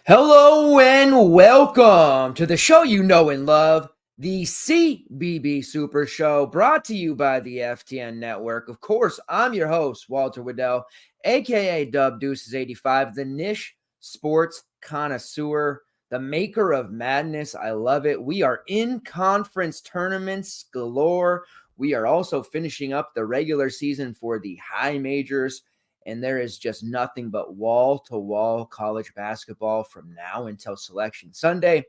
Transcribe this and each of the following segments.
Hello and welcome to the show you know and love, the CBB Supershow, brought to you by the FTN Network. Of course, I'm your host, Walter Waddell, aka Dub Deuces 85, the niche sports connoisseur, the maker of madness. I love it. We are in conference tournaments galore. We are also finishing up the regular season for the high majors. And there is just nothing but wall-to-wall college basketball from now until Selection Sunday.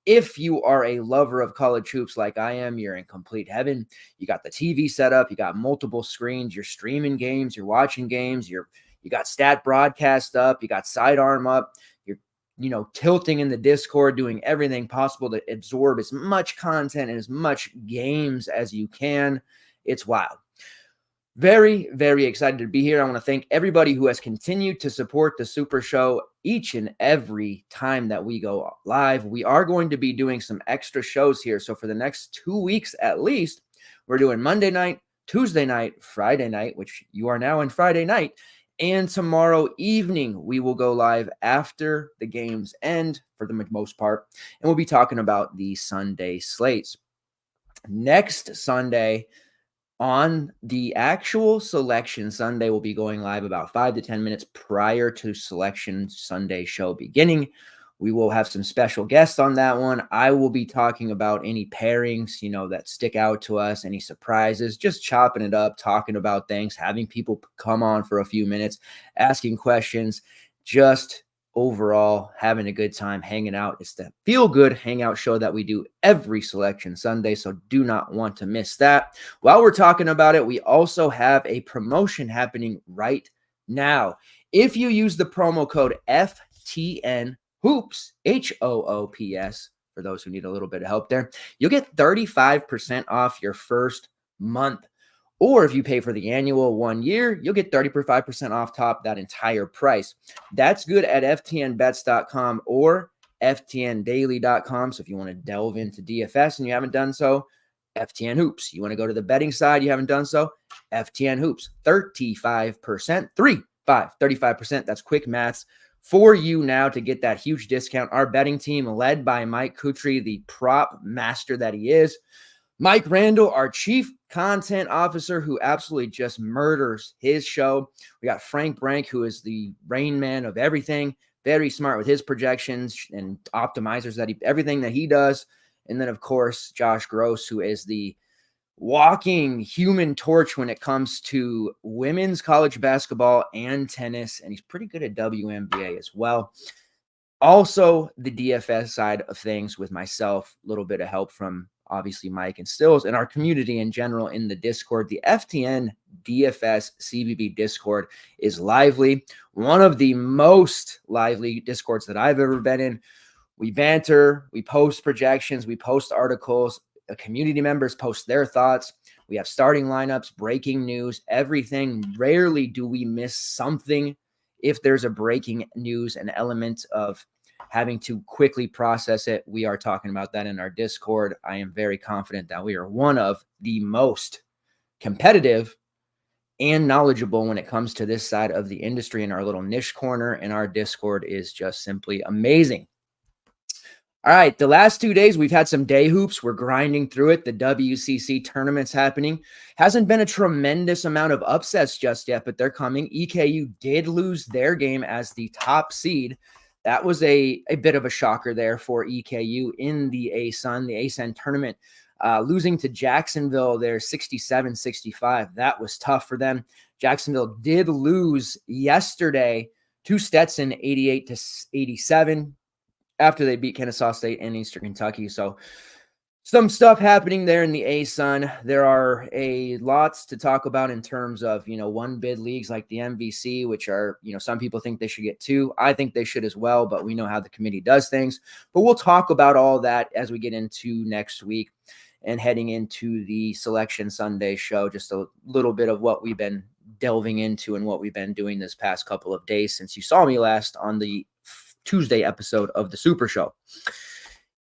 If you are a lover of college hoops like I am, you're in complete heaven. You got the TV set up. You got multiple screens. You're streaming games. You're watching games. You got stat broadcast up. You got sidearm up. You're tilting in the Discord, doing everything possible to absorb as much content and as much games as you can. It's wild. Very, very excited to be here. I want to thank everybody who has continued to support the Super Show each and every time that we go live. We are going to be doing some extra shows here. So for the next 2 weeks at least, we're doing Monday night, Tuesday night, Friday night, which you are now in Friday night, and tomorrow evening we will go live after the games end for the most part, and we'll be talking about the Sunday slates. Next Sunday, on the actual Selection Sunday, we'll be going live about 5 to 10 minutes prior to Selection Sunday show beginning. We will have some special guests on that one. I will be talking about any pairings, that stick out to us, any surprises, just chopping it up, talking about things, having people come on for a few minutes, asking questions, just overall having a good time hanging out. It's the feel good hangout show that we do every Selection Sunday, so do not want to miss that. While we're talking about it, we also have a promotion happening right now. If you use the promo code FTN Hoops, HOOPS, for those who need a little bit of help there, you'll get 35% off your first month. Or if you pay for the annual 1 year, you'll get 35% off top that entire price. That's good at ftnbets.com or ftndaily.com. So if you want to delve into DFS and you haven't done so, FTN Hoops. You want to go to the betting side, you haven't done so, FTN Hoops. 35%, 35%. That's quick maths for you now to get that huge discount. Our betting team, led by Mike Kutry, the prop master that he is. Mike Randall, our chief content officer, who absolutely just murders his show. We got Frank Brank, who is the rain man of everything, very smart with his projections and optimizers, everything that he does. And then, of course, Josh Gross, who is the walking human torch when it comes to women's college basketball and tennis. And he's pretty good at WNBA as well. Also, the DFS side of things with myself, a little bit of help from obviously Mike and Stills, and our community in general in the Discord. The FTN DFS CBB Discord is lively. One of the most lively Discords that I've ever been in. We banter, we post projections, we post articles. The community members post their thoughts. We have starting lineups, breaking news, everything. Rarely do we miss something. If there's a breaking news, an element of having to quickly process it, we are talking about that in our Discord. I am very confident that we are one of the most competitive and knowledgeable when it comes to this side of the industry in our little niche corner, and our Discord is just simply amazing. All right, the last 2 days, we've had some day hoops. We're grinding through it. The WCC tournament's happening. Hasn't been a tremendous amount of upsets just yet, but they're coming. EKU did lose their game as the top seed. That was a bit of a shocker there for EKU in the ASUN tournament, losing to Jacksonville there 67-65. That was tough for them. Jacksonville did lose yesterday to Stetson 88-87 after they beat Kennesaw State and Eastern Kentucky. So some stuff happening there in the A-Sun. There are a lots to talk about in terms of, one bid leagues like the MVC, which are, some people think they should get two. I think they should as well, but we know how the committee does things. But we'll talk about all that as we get into next week and heading into the Selection Sunday show, just a little bit of what we've been delving into and what we've been doing this past couple of days since you saw me last on the Tuesday episode of the Super Show.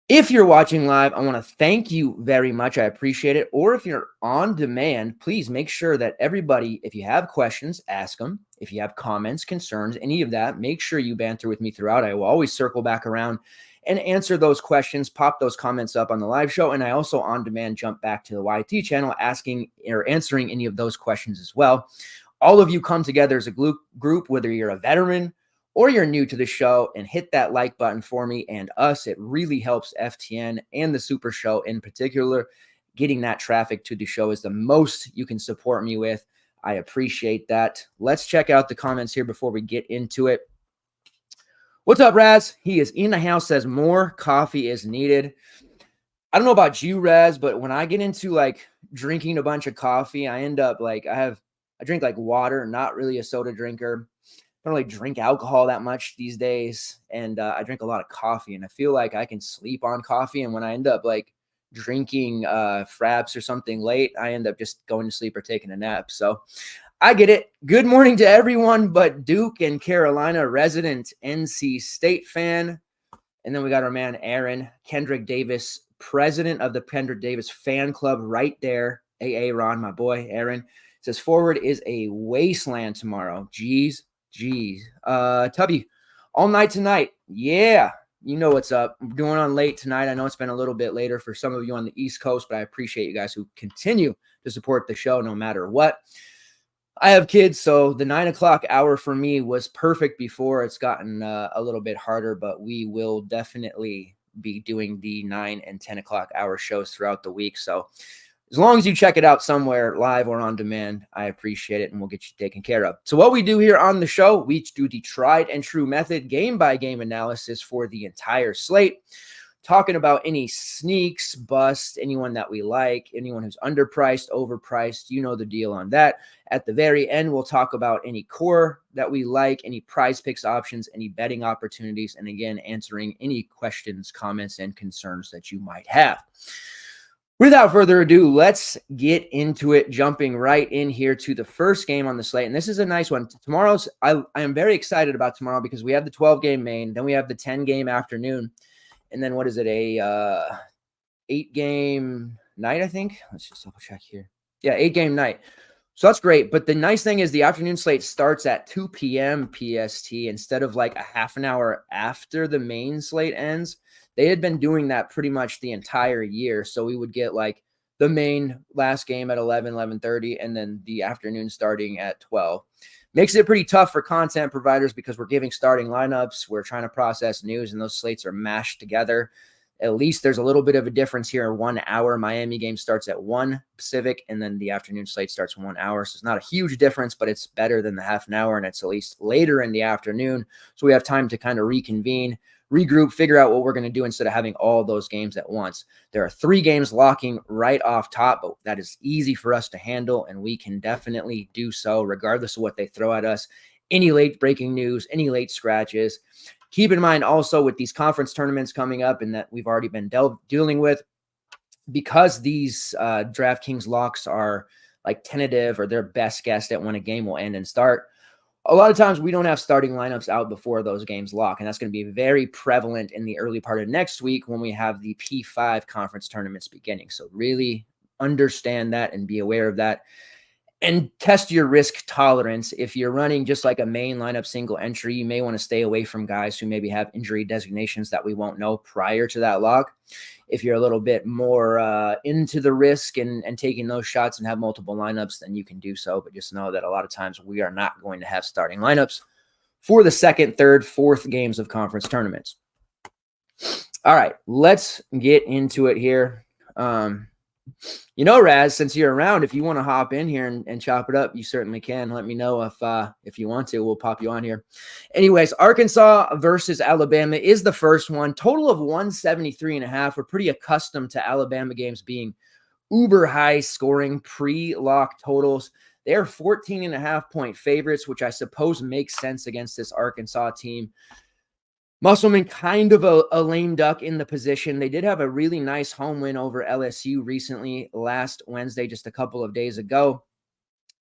If you're watching live, I want to thank you very much. I appreciate it. Or if you're on demand, please make sure that everybody, if you have questions, ask them. If you have comments, concerns, any of that, make sure you banter with me throughout. I will always circle back around and answer those questions, pop those comments up on the live show. And I also on demand jump back to the YT channel asking or answering any of those questions as well. All of you come together as a group, whether you're a veteran or you're new to the show, and hit that like button for me and us. It really helps FTN and the Super Show in particular. Getting that traffic to the show is the most you can support me with. I appreciate that. Let's check out the comments here before we get into it. What's up, Raz? He is in the house, says more coffee is needed. I don't know about you, Raz, but when I get into like drinking a bunch of coffee, I end up like I drink like water, not really a soda drinker. I don't really drink alcohol that much these days, and I drink a lot of coffee, and I feel like I can sleep on coffee, and when I end up like drinking fraps or something late, I end up just going to sleep or taking a nap. So I get it. Good morning to everyone but Duke and Carolina resident NC State fan. And then we got our man Aaron, Kendrick Davis, president of the Kendrick Davis fan club right there. AA Ron, my boy, Aaron, says forward is a wasteland tomorrow. Geez. Tubby, all night tonight. Yeah, you know what's up. We're doing on late tonight. I know it's been a little bit later for some of you on the East Coast, but I appreciate you guys who continue to support the show no matter what. I have kids, so the 9 o'clock hour for me was perfect before. It's gotten a little bit harder, but we will definitely be doing the 9 and 10 o'clock hour shows throughout the week. So as long as you check it out somewhere live or on demand, I appreciate it, and we'll get you taken care of. So what we do here on the show, we do the tried and true method, game-by-game analysis for the entire slate, talking about any sneaks, busts, anyone that we like, anyone who's underpriced, overpriced, you know the deal on that. At the very end, we'll talk about any core that we like, any PrizePicks options, any betting opportunities, and again, answering any questions, comments, and concerns that you might have. Without further ado, let's get into it, jumping right in here to the first game on the slate. And this is a nice one. I am very excited about tomorrow because we have the 12-game main, then we have the 10-game afternoon, and then what is it, a 8-game night, I think? Let's just double check here. Yeah, 8-game night. So that's great. But the nice thing is the afternoon slate starts at 2 p.m. PST instead of like a half an hour after the main slate ends. They had been doing that pretty much the entire year. So we would get like the main last game at 11:30, and then the afternoon starting at 12. Makes it pretty tough for content providers because we're giving starting lineups. We're trying to process news, and those slates are mashed together. At least there's a little bit of a difference here. 1 hour. Miami game starts at 1 Pacific, and then the afternoon slate starts 1 hour. So it's not a huge difference, but it's better than the half an hour, and it's at least later in the afternoon. So we have time to kind of reconvene, regroup, figure out what we're going to do instead of having all those games at once. There are 3 games locking right off top, but that is easy for us to handle, and we can definitely do so regardless of what they throw at us. Any late breaking news, any late scratches. Keep in mind also with these conference tournaments coming up and that we've already been dealing with, because these DraftKings locks are like tentative or their best guess at when a game will end and start. A lot of times we don't have starting lineups out before those games lock, and that's going to be very prevalent in the early part of next week when we have the P5 conference tournaments beginning. So really understand that and be aware of that. And test your risk tolerance. If you're running just like a main lineup single entry, you may want to stay away from guys who maybe have injury designations that we won't know prior to that lock. If you're a little bit more into the risk and taking those shots and have multiple lineups, then you can do so. But just know that a lot of times we are not going to have starting lineups for the second, third, fourth games of conference tournaments. All right, let's get into it here. Raz, since you're around, if you want to hop in here and chop it up, you certainly can. Let me know if you want to. We'll pop you on here. Anyways, Arkansas versus Alabama is the first one. Total of 173.5. We're pretty accustomed to Alabama games being uber high scoring pre-lock totals. They're 14.5-point favorites, which I suppose makes sense against this Arkansas team. Musselman kind of a lame duck in the position. They did have a really nice home win over LSU recently, last Wednesday, just a couple of days ago.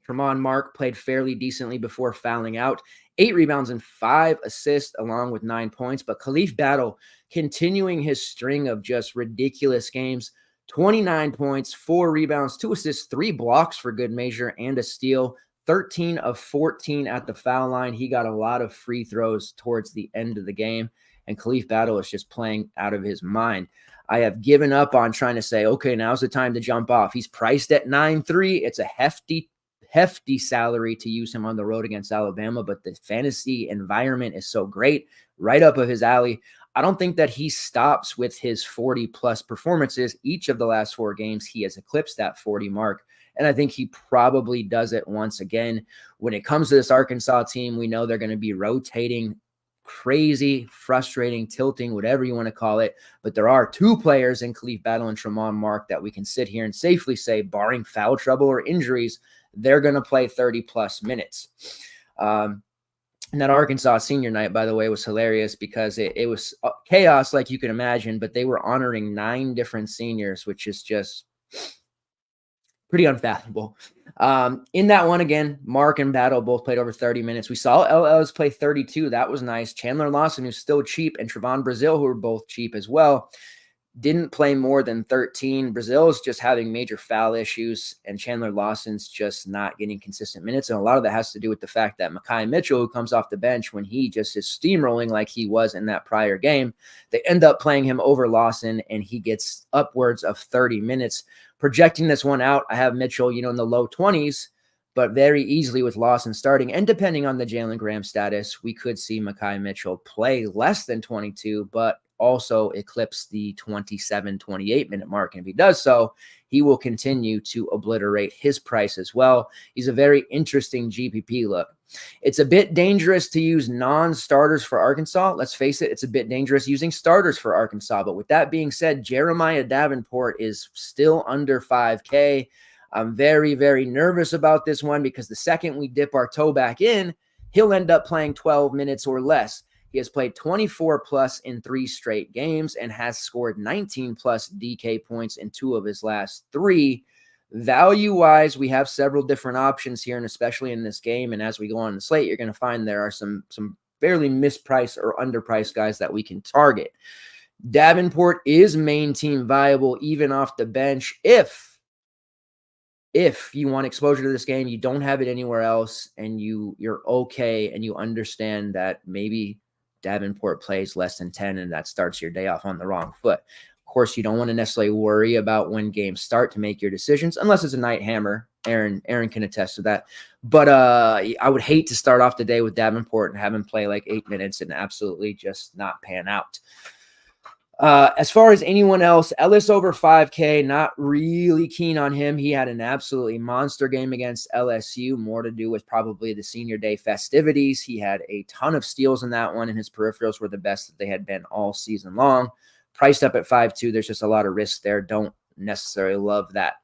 Tremont Mark played fairly decently before fouling out. 8 rebounds and 5 assists along with 9 points. But Khalif Battle continuing his string of just ridiculous games. 29 points, 4 rebounds, 2 assists, 3 blocks for good measure, and a steal. 13 of 14 at the foul line. He got a lot of free throws towards the end of the game, and Khalif Battle is just playing out of his mind. I have given up on trying to say, okay, now's the time to jump off. He's priced at 9.3. It's a hefty salary to use him on the road against Alabama, but the fantasy environment is so great, right up of his alley. I don't think that he stops with his 40-plus performances. Each of the last 4 games, he has eclipsed that 40 mark. And I think he probably does it once again. When it comes to this Arkansas team, we know they're going to be rotating crazy, frustrating, tilting, whatever you want to call it. But there are 2 players in Khalif Battle and Tremont Mark that we can sit here and safely say, barring foul trouble or injuries, they're going to play 30-plus minutes. And that Arkansas senior night, by the way, was hilarious because it was chaos like you can imagine, but they were honoring 9 different seniors, which is just pretty unfathomable. In that one, again, Mark and Battle both played over 30 minutes. We saw LLs play 32. That was nice. Chandler Lawson, who's still cheap, and Trevon Brazile, who are both cheap as well, didn't play more than 13. Brazil's just having major foul issues, and Chandler Lawson's just not getting consistent minutes. And a lot of that has to do with the fact that Mekhi Mitchell, who comes off the bench when he just is steamrolling like he was in that prior game, they end up playing him over Lawson, and he gets upwards of 30 minutes. Projecting this one out, I have Mitchell, in the low 20s, but very easily with Lawson starting. And depending on the Jalen Graham status, we could see Mekhi Mitchell play less than 22, but also eclipse the 27, 28-minute mark. And if he does so, he will continue to obliterate his price as well. He's a very interesting GPP look. It's a bit dangerous to use non-starters for Arkansas. Let's face it, it's a bit dangerous using starters for Arkansas. But with that being said, Jeremiah Davenport is still under 5K. I'm very, very nervous about this one because the second we dip our toe back in, he'll end up playing 12 minutes or less. He has played 24-plus in 3 straight games and has scored 19-plus DK points in 2 of his last 3. Value-wise, we have several different options here, and especially in this game. And as we go on the slate, you're going to find there are some fairly mispriced or underpriced guys that we can target. Davenport is main team viable even off the bench if you want exposure to this game, you don't have it anywhere else, and you're okay and you understand that maybe Davenport plays less than 10 and that starts your day off on the wrong foot. Of course, you don't want to necessarily worry about when games start to make your decisions, unless it's a night hammer. Aaron can attest to that. But I would hate to start off the day with Davenport and have him play like 8 minutes and absolutely just not pan out. As far as anyone else, Ellis over 5K, not really keen on him. He had an absolutely monster game against LSU, more to do with probably the senior day festivities. He had a ton of steals in that one, and his peripherals were the best that they had been all season long. Priced up at 5.2, there's just a lot of risk there. Don't necessarily love that.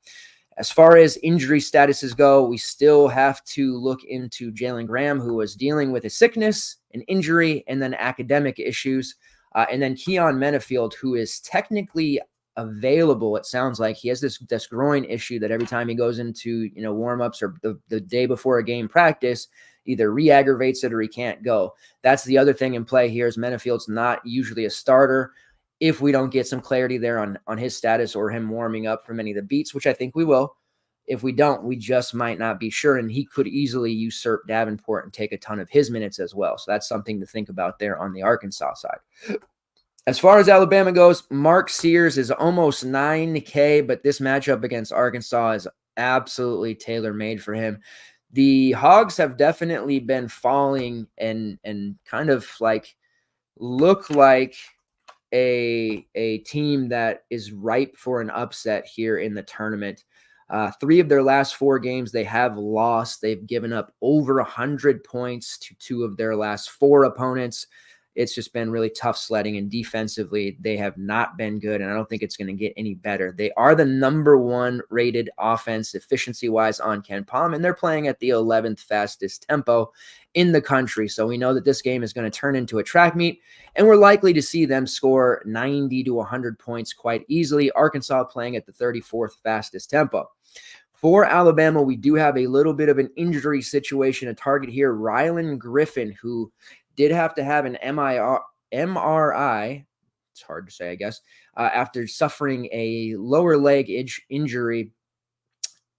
As far as injury statuses go, we still have to look into Jalen Graham, who was dealing with a sickness, an injury, and then academic issues. And then Keon Menafield, who is technically available. It sounds like he has this groin issue that every time he goes into, warm-ups or the day before a game practice, either re-aggravates it or he can't go. That's the other thing in play here is Menafield's not usually a starter. If we don't get some clarity there on his status or him warming up from any of the beats, which I think we will. If we don't, we just might not be sure, and he could easily usurp Davenport and take a ton of his minutes as well. So that's something to think about there on the Arkansas side. As far as Alabama goes, Mark Sears is almost 9K, but this matchup against Arkansas is absolutely tailor-made for him. The Hogs have definitely been falling and kind of like look like a team that is ripe for an upset here in the tournament. 3 of their last 4 games they have lost. They've given up over 100 points to 2 of their last 4 opponents. It's just been really tough sledding, and defensively, they have not been good, and I don't think it's going to get any better. They are the number 1 rated offense efficiency-wise on KenPom, and they're playing at the 11th fastest tempo in the country. So we know that this game is going to turn into a track meet, and we're likely to see them score 90 to 100 points quite easily. Arkansas playing at the 34th fastest tempo. For Alabama, we do have a little bit of an injury situation, a target here, Rylan Griffin, who did have to have an MRI, it's hard to say, I guess, after suffering a lower leg injury.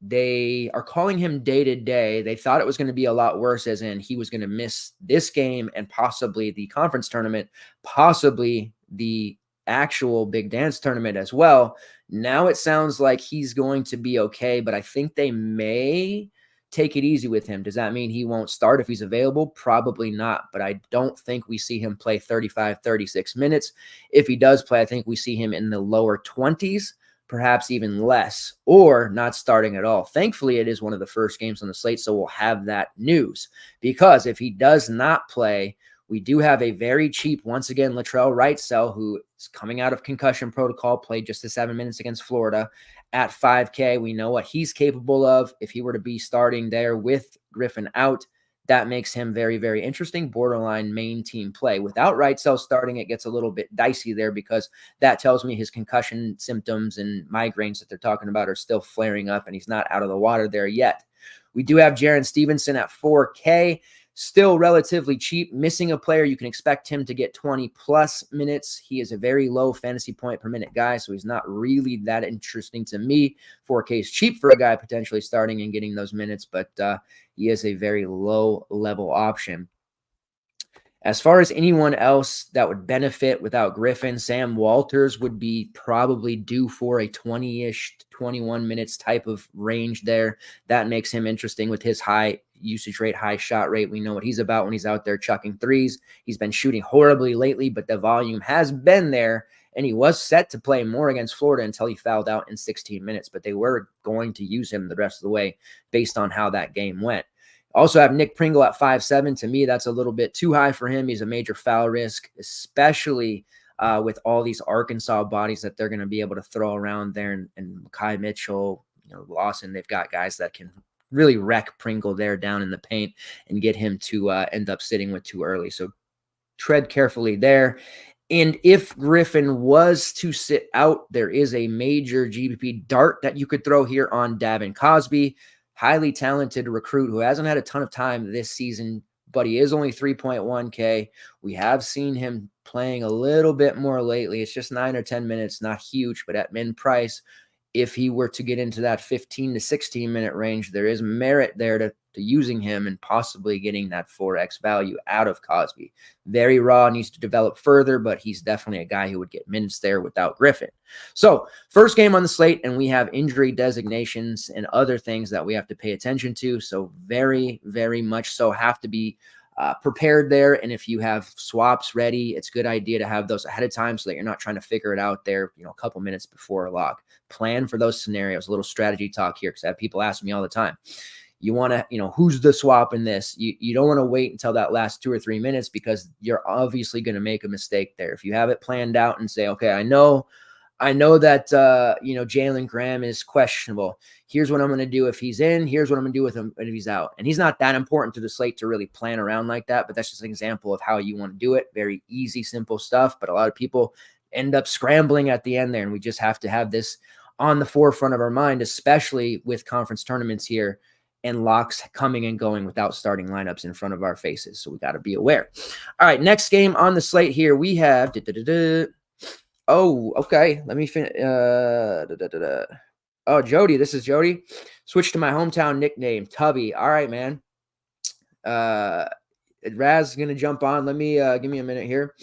They are calling him day-to-day. They thought it was going to be a lot worse, as in he was going to miss this game and possibly the conference tournament, possibly the actual Big Dance tournament as well. Now it sounds like he's going to be okay, but I think they may take it easy with him. Does that mean he won't start if he's available? Probably not, but I don't think we see him play 35, 36 minutes. If he does play, I think we see him in the lower 20s, perhaps even less, or not starting at all. Thankfully, it is one of the first games on the slate, so we'll have that news, because if he does not play, we do have a very cheap, once again, Latrell Wrightsell, who is coming out of concussion protocol, played just the 7 minutes against Florida at 5K. We know what he's capable of. If he were to be starting there with Griffin out, that makes him very, very interesting. Borderline main team play. Without Wrightsell starting, it gets a little bit dicey there, because that tells me his concussion symptoms and migraines that they're talking about are still flaring up, and he's not out of the water there yet. We do have Jaron Stevenson at 4K. Still relatively cheap. Missing a player, you can expect him to get 20-plus minutes. He is a very low fantasy point per minute guy, so he's not really that interesting to me. 4K is cheap for a guy potentially starting and getting those minutes, but he is a very low-level option. As far as anyone else that would benefit without Griffin, Sam Walters would be probably due for a 20-ish, 21 minutes type of range there. That makes him interesting with his high usage rate, high shot rate. We know what he's about when he's out there chucking threes. He's been shooting horribly lately, but the volume has been there, and he was set to play more against Florida until he fouled out in 16 minutes, but they were going to use him the rest of the way based on how that game went. Also have Nick Pringle at 5'7". To me, that's a little bit too high for him. He's a major foul risk, especially with all these Arkansas bodies that they're going to be able to throw around there. And Mekhi Mitchell, Lawson, they've got guys that can really wreck Pringle there down in the paint and get him to end up sitting with too early. So tread carefully there. And if Griffin was to sit out, there is a major GPP dart that you could throw here on Davin Cosby. Highly talented recruit who hasn't had a ton of time this season, but he is only 3.1K. We have seen him playing a little bit more lately. It's just 9 or 10 minutes, not huge, but at min price, if he were to get into that 15 to 16 minute range, there is merit there to using him and possibly getting that 4X value out of Cosby. Very raw, needs to develop further, but he's definitely a guy who would get minutes there without Griffin. So first game on the slate, and we have injury designations and other things that we have to pay attention to. So very, very much so have to be prepared there. And if you have swaps ready, it's a good idea to have those ahead of time so that you're not trying to figure it out there, a couple minutes before a lock. Plan for those scenarios. A little strategy talk here, because I have people asking me all the time. You want to, who's the swap in this? You don't want to wait until that last 2 or 3 minutes, because you're obviously going to make a mistake there. If you have it planned out and say, okay, I know that, Jalen Graham is questionable. Here's what I'm going to do if he's in. Here's what I'm going to do with him if he's out. And he's not that important to the slate to really plan around like that, but that's just an example of how you want to do it. Very easy, simple stuff. But a lot of people end up scrambling at the end there, and we just have to have this on the forefront of our mind, especially with conference tournaments here and locks coming and going without starting lineups in front of our faces. So we got to be aware. All right, next game on the slate here, we have Oh, okay. Let me finish. Oh, Jody. This is Jody. Switch to my hometown nickname, Tubby. All right, man. Raz is going to jump on. Let me give me a minute here.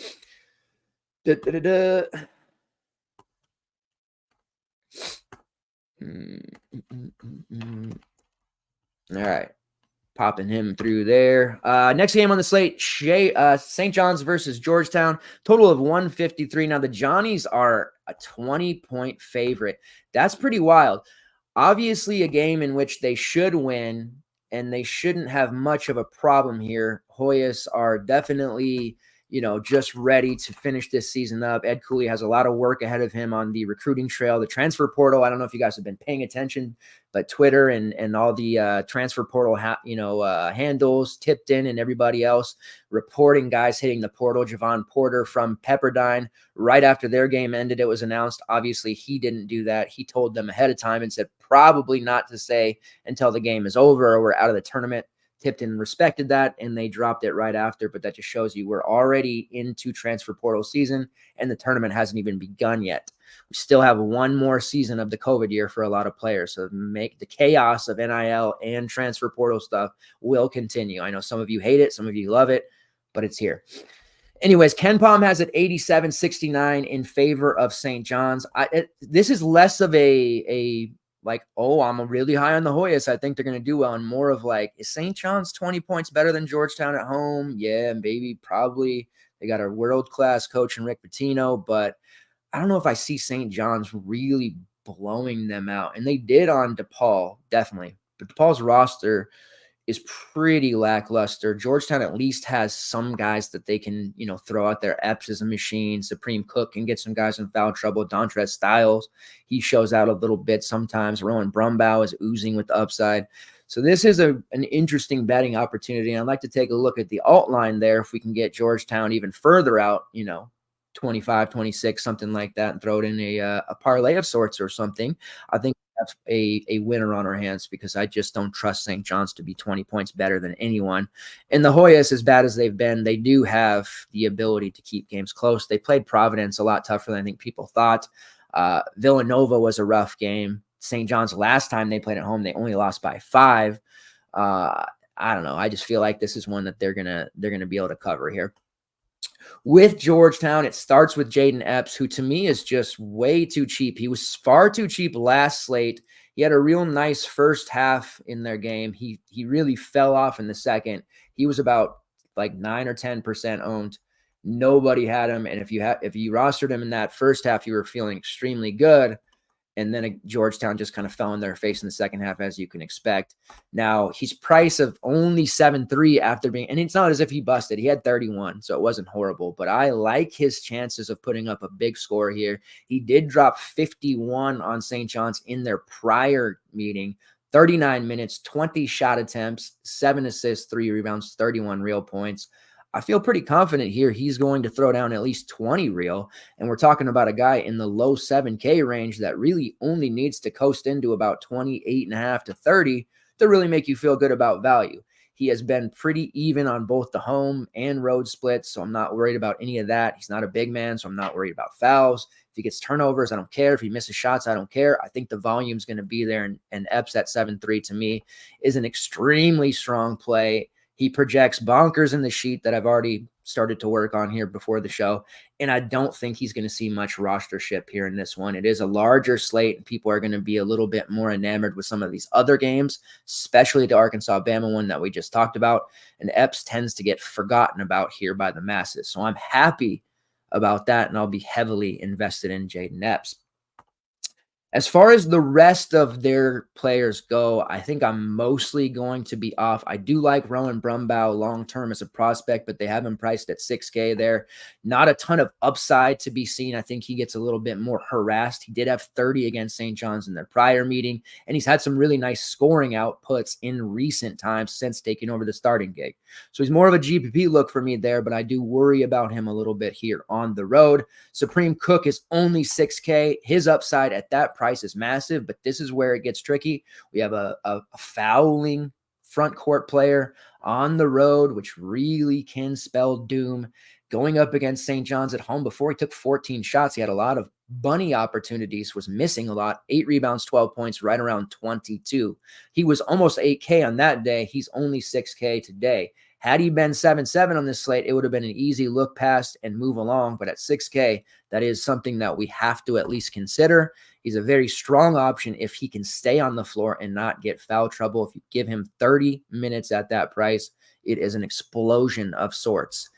All right. popping him through there. Next game on the slate, St. John's versus Georgetown. Total of 153. Now, the Johnnies are a 20-point favorite. That's pretty wild. Obviously, a game in which they should win, and they shouldn't have much of a problem here. Hoyas are definitely, just ready to finish this season up. Ed Cooley has a lot of work ahead of him on the recruiting trail, the transfer portal. I don't know if you guys have been paying attention, but Twitter and all the transfer portal, handles, Tipton and everybody else reporting guys hitting the portal. Javon Porter from Pepperdine, right after their game ended, it was announced. Obviously, he didn't do that. He told them ahead of time and said probably not to say until the game is over or we're out of the tournament. Tipton respected that, and they dropped it right after, but that just shows you we're already into transfer portal season, and the tournament hasn't even begun yet. We still have one more season of the COVID year for a lot of players, so make the chaos of NIL and transfer portal stuff will continue. I know some of you hate it, some of you love it, but it's here. Anyways, Ken Palm has it 87-69 in favor of St. John's. This is less of a I'm really high on the Hoyas. I think they're going to do well. And more of is St. John's 20 points better than Georgetown at home? Yeah, maybe, probably. They got a world-class coach in Rick Pitino, but I don't know if I see St. John's really blowing them out. And they did on DePaul, definitely. But DePaul's roster is pretty lackluster. Georgetown at least has some guys that they can, throw out there. Epps is a machine. Supreme Cook can get some guys in foul trouble. Dontrez Styles, he shows out a little bit sometimes. Rowan Brumbaugh is oozing with the upside. So this is an interesting betting opportunity. I'd like to take a look at the alt line there if we can get Georgetown even further out, 25, 26, something like that, and throw it in a parlay of sorts or something. I think that's a winner on our hands because I just don't trust St. John's to be 20 points better than anyone. And the Hoyas, as bad as they've been, they do have the ability to keep games close. They played Providence a lot tougher than I think people thought. Villanova was a rough game. St. John's last time they played at home, they only lost by 5. I don't know. I just feel like this is one that they're gonna be able to cover here. With Georgetown, it starts with Jaden Epps, who to me is just way too cheap. He was far too cheap last slate. He had a real nice first half in their game. He really fell off in the second. He was about 9 or 10% owned. Nobody had him, and if you rostered him in that first half, you were feeling extremely good. And then Georgetown just kind of fell on their face in the second half, as you can expect. Now, he's price of only 7.3 after being – and it's not as if he busted. He had 31, so it wasn't horrible. But I like his chances of putting up a big score here. He did drop 51 on St. John's in their prior meeting. 39 minutes, 20 shot attempts, 7 assists, 3 rebounds, 31 real points. I feel pretty confident here he's going to throw down at least 20 real. And we're talking about a guy in the low 7K range that really only needs to coast into about 28.5 to 30 to really make you feel good about value. He has been pretty even on both the home and road splits, so I'm not worried about any of that. He's not a big man, so I'm not worried about fouls. If he gets turnovers, I don't care. If he misses shots, I don't care. I think the volume's going to be there, and Epps at 7.3 to me is an extremely strong play. He projects bonkers in the sheet that I've already started to work on here before the show, and I don't think he's going to see much rostership here in this one. It is a larger slate, and people are going to be a little bit more enamored with some of these other games, especially the Arkansas-Bama one that we just talked about, and Epps tends to get forgotten about here by the masses. So I'm happy about that, and I'll be heavily invested in Jaden Epps. As far as the rest of their players go, I think I'm mostly going to be off. I do like Rowan Brumbaugh long-term as a prospect, but they have him priced at 6K there. Not a ton of upside to be seen. I think he gets a little bit more harassed. He did have 30 against St. John's in their prior meeting, and he's had some really nice scoring outputs in recent times since taking over the starting gig. So he's more of a GPP look for me there, but I do worry about him a little bit here on the road. Supreme Cook is only 6K. His upside at that price is massive, but this is where it gets tricky. We have a fouling front court player on the road, which really can spell doom. Going up against St. John's at home, before he took 14 shots, he had a lot of bunny opportunities, was missing a lot. 8 rebounds, 12 points, right around 22. He was almost 8K on that day. He's only 6K today. Had he been 7-7 on this slate, it would have been an easy look past and move along. But at 6K, that is something that we have to at least consider. He's a very strong option if he can stay on the floor and not get foul trouble. If you give him 30 minutes at that price, it is an explosion of sorts.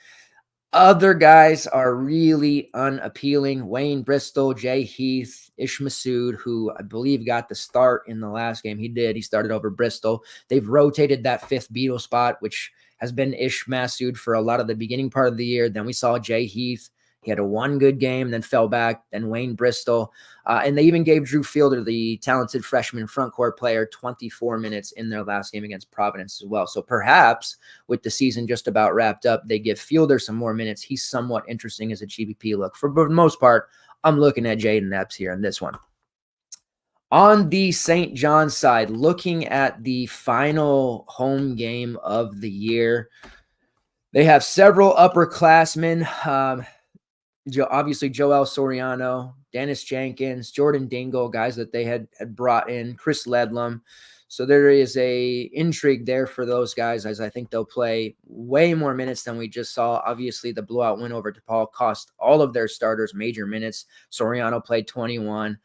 Other guys are really unappealing. Wayne Bristol, Jay Heath, Ish Masood, who I believe got the start in the last game. He did. He started over Bristol. They've rotated that fifth Beetle spot, which has been Ish Masood for a lot of the beginning part of the year. Then we saw Jay Heath. He had a one good game, then fell back, then Wayne Bristol. And they even gave Drew Fielder, the talented freshman front court player, 24 minutes in their last game against Providence as well. So perhaps with the season just about wrapped up, they give Fielder some more minutes. He's somewhat interesting as a GPP look. For the most part, I'm looking at Jaden Epps here in this one. On the St. John's side, looking at the final home game of the year, they have several upperclassmen. Obviously, Joel Soriano, Dennis Jenkins, Jordan Dingle, guys that they had brought in, Chris Ledlum. So there is a intrigue there for those guys, as I think they'll play way more minutes than we just saw. Obviously, the blowout win over DePaul cost all of their starters major minutes. Soriano played 21.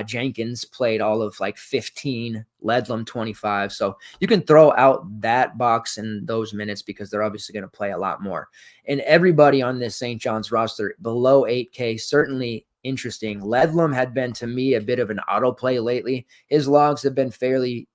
Jenkins played all of like 15, Ledlum 25. So you can throw out that box and those minutes because they're obviously going to play a lot more. And everybody on this St. John's roster below 8K, certainly interesting. Ledlum had been, to me, a bit of an auto play lately. His logs have been fairly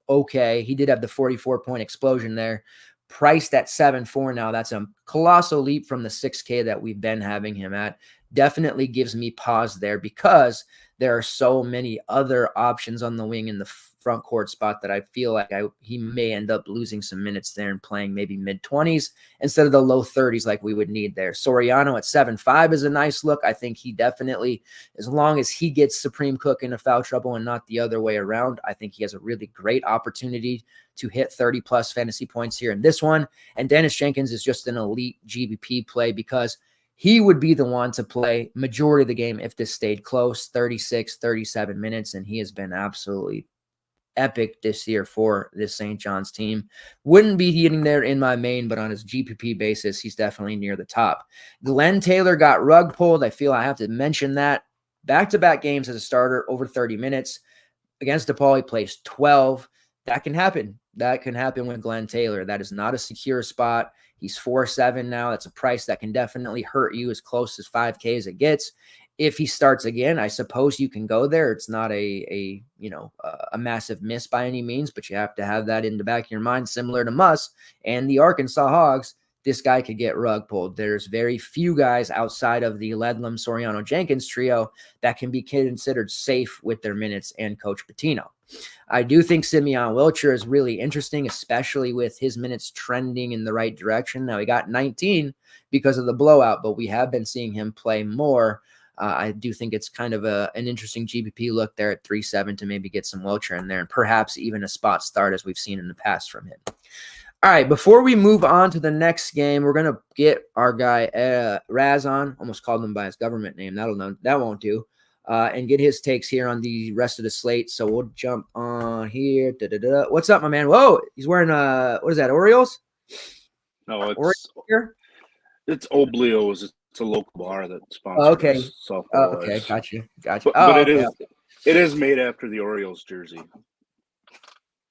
okay. He did have the 44-point explosion there. Priced at 7.4 now. That's a colossal leap from the 6K that we've been having him at. Definitely gives me pause there because there are so many other options on the wing in the front court spot that I feel like he may end up losing some minutes there and playing maybe mid-20s instead of the low 30s like we would need there. Soriano at 7.5 is a nice look. I think he definitely, as long as he gets Supreme Cook into foul trouble and not the other way around, I think he has a really great opportunity to hit 30-plus fantasy points here in this one. And Dennis Jenkins is just an elite GBP play because he would be the one to play majority of the game if this stayed close, 36, 37 minutes, and he has been absolutely epic this year for this St. John's team. Wouldn't be getting there in my main, but on his GPP basis, he's definitely near the top. Glenn Taylor got rug pulled. I feel I have to mention that. Back-to-back games as a starter, over 30 minutes. Against DePaul, he plays 12. That can happen. That can happen with Glenn Taylor. That is not a secure spot. He's 4.7 now. That's a price that can definitely hurt you as close as 5K as it gets. If he starts again, I suppose you can go there. It's not a massive miss by any means, but you have to have that in the back of your mind, similar to Muss and the Arkansas Hogs. This guy could get rug pulled. There's very few guys outside of the Ledlum, Soriano, Jenkins trio that can be considered safe with their minutes and Coach Pitino. I do think Simeon Wilcher is really interesting, especially with his minutes trending in the right direction. Now, he got 19 because of the blowout, but we have been seeing him play more. I do think it's kind of an interesting GBP look there at 3.7 to maybe get some Wilcher in there and perhaps even a spot start as we've seen in the past from him. All right, before we move on to the next game, we're going to get our guy Raz on. Almost called him by his government name. That won't do. And get his takes here on the rest of the slate. So we'll jump on here. What's up, my man? Whoa, he's wearing what is that? Orioles? No, it's Oblio's. It's a local bar that sponsors. Okay. Okay, gotcha. But it is made after the Orioles jersey.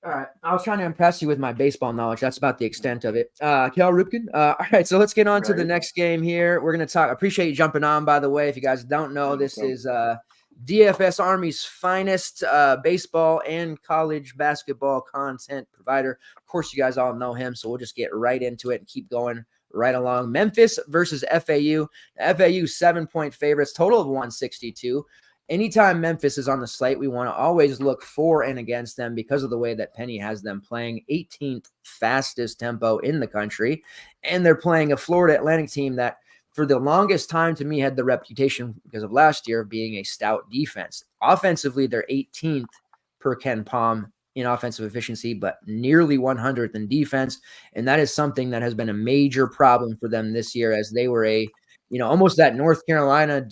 All right. I was trying to impress you with my baseball knowledge. That's about the extent of it. Cal Ripken. All right. So let's get on to the next game here. We're going to talk. I appreciate you jumping on, by the way. If you guys don't know, this is DFS Army's finest baseball and college basketball content provider. Of course, you guys all know him. So we'll just get right into it and keep going right along. Memphis versus FAU. FAU 7-point favorites, total of 162. Anytime Memphis is on the slate, we want to always look for and against them because of the way that Penny has them playing 18th fastest tempo in the country. And they're playing a Florida Atlantic team that for the longest time to me had the reputation because of last year of being a stout defense. Offensively, they're 18th per Ken Palm in offensive efficiency, but nearly 100th in defense. And that is something that has been a major problem for them this year as they were almost that North Carolina,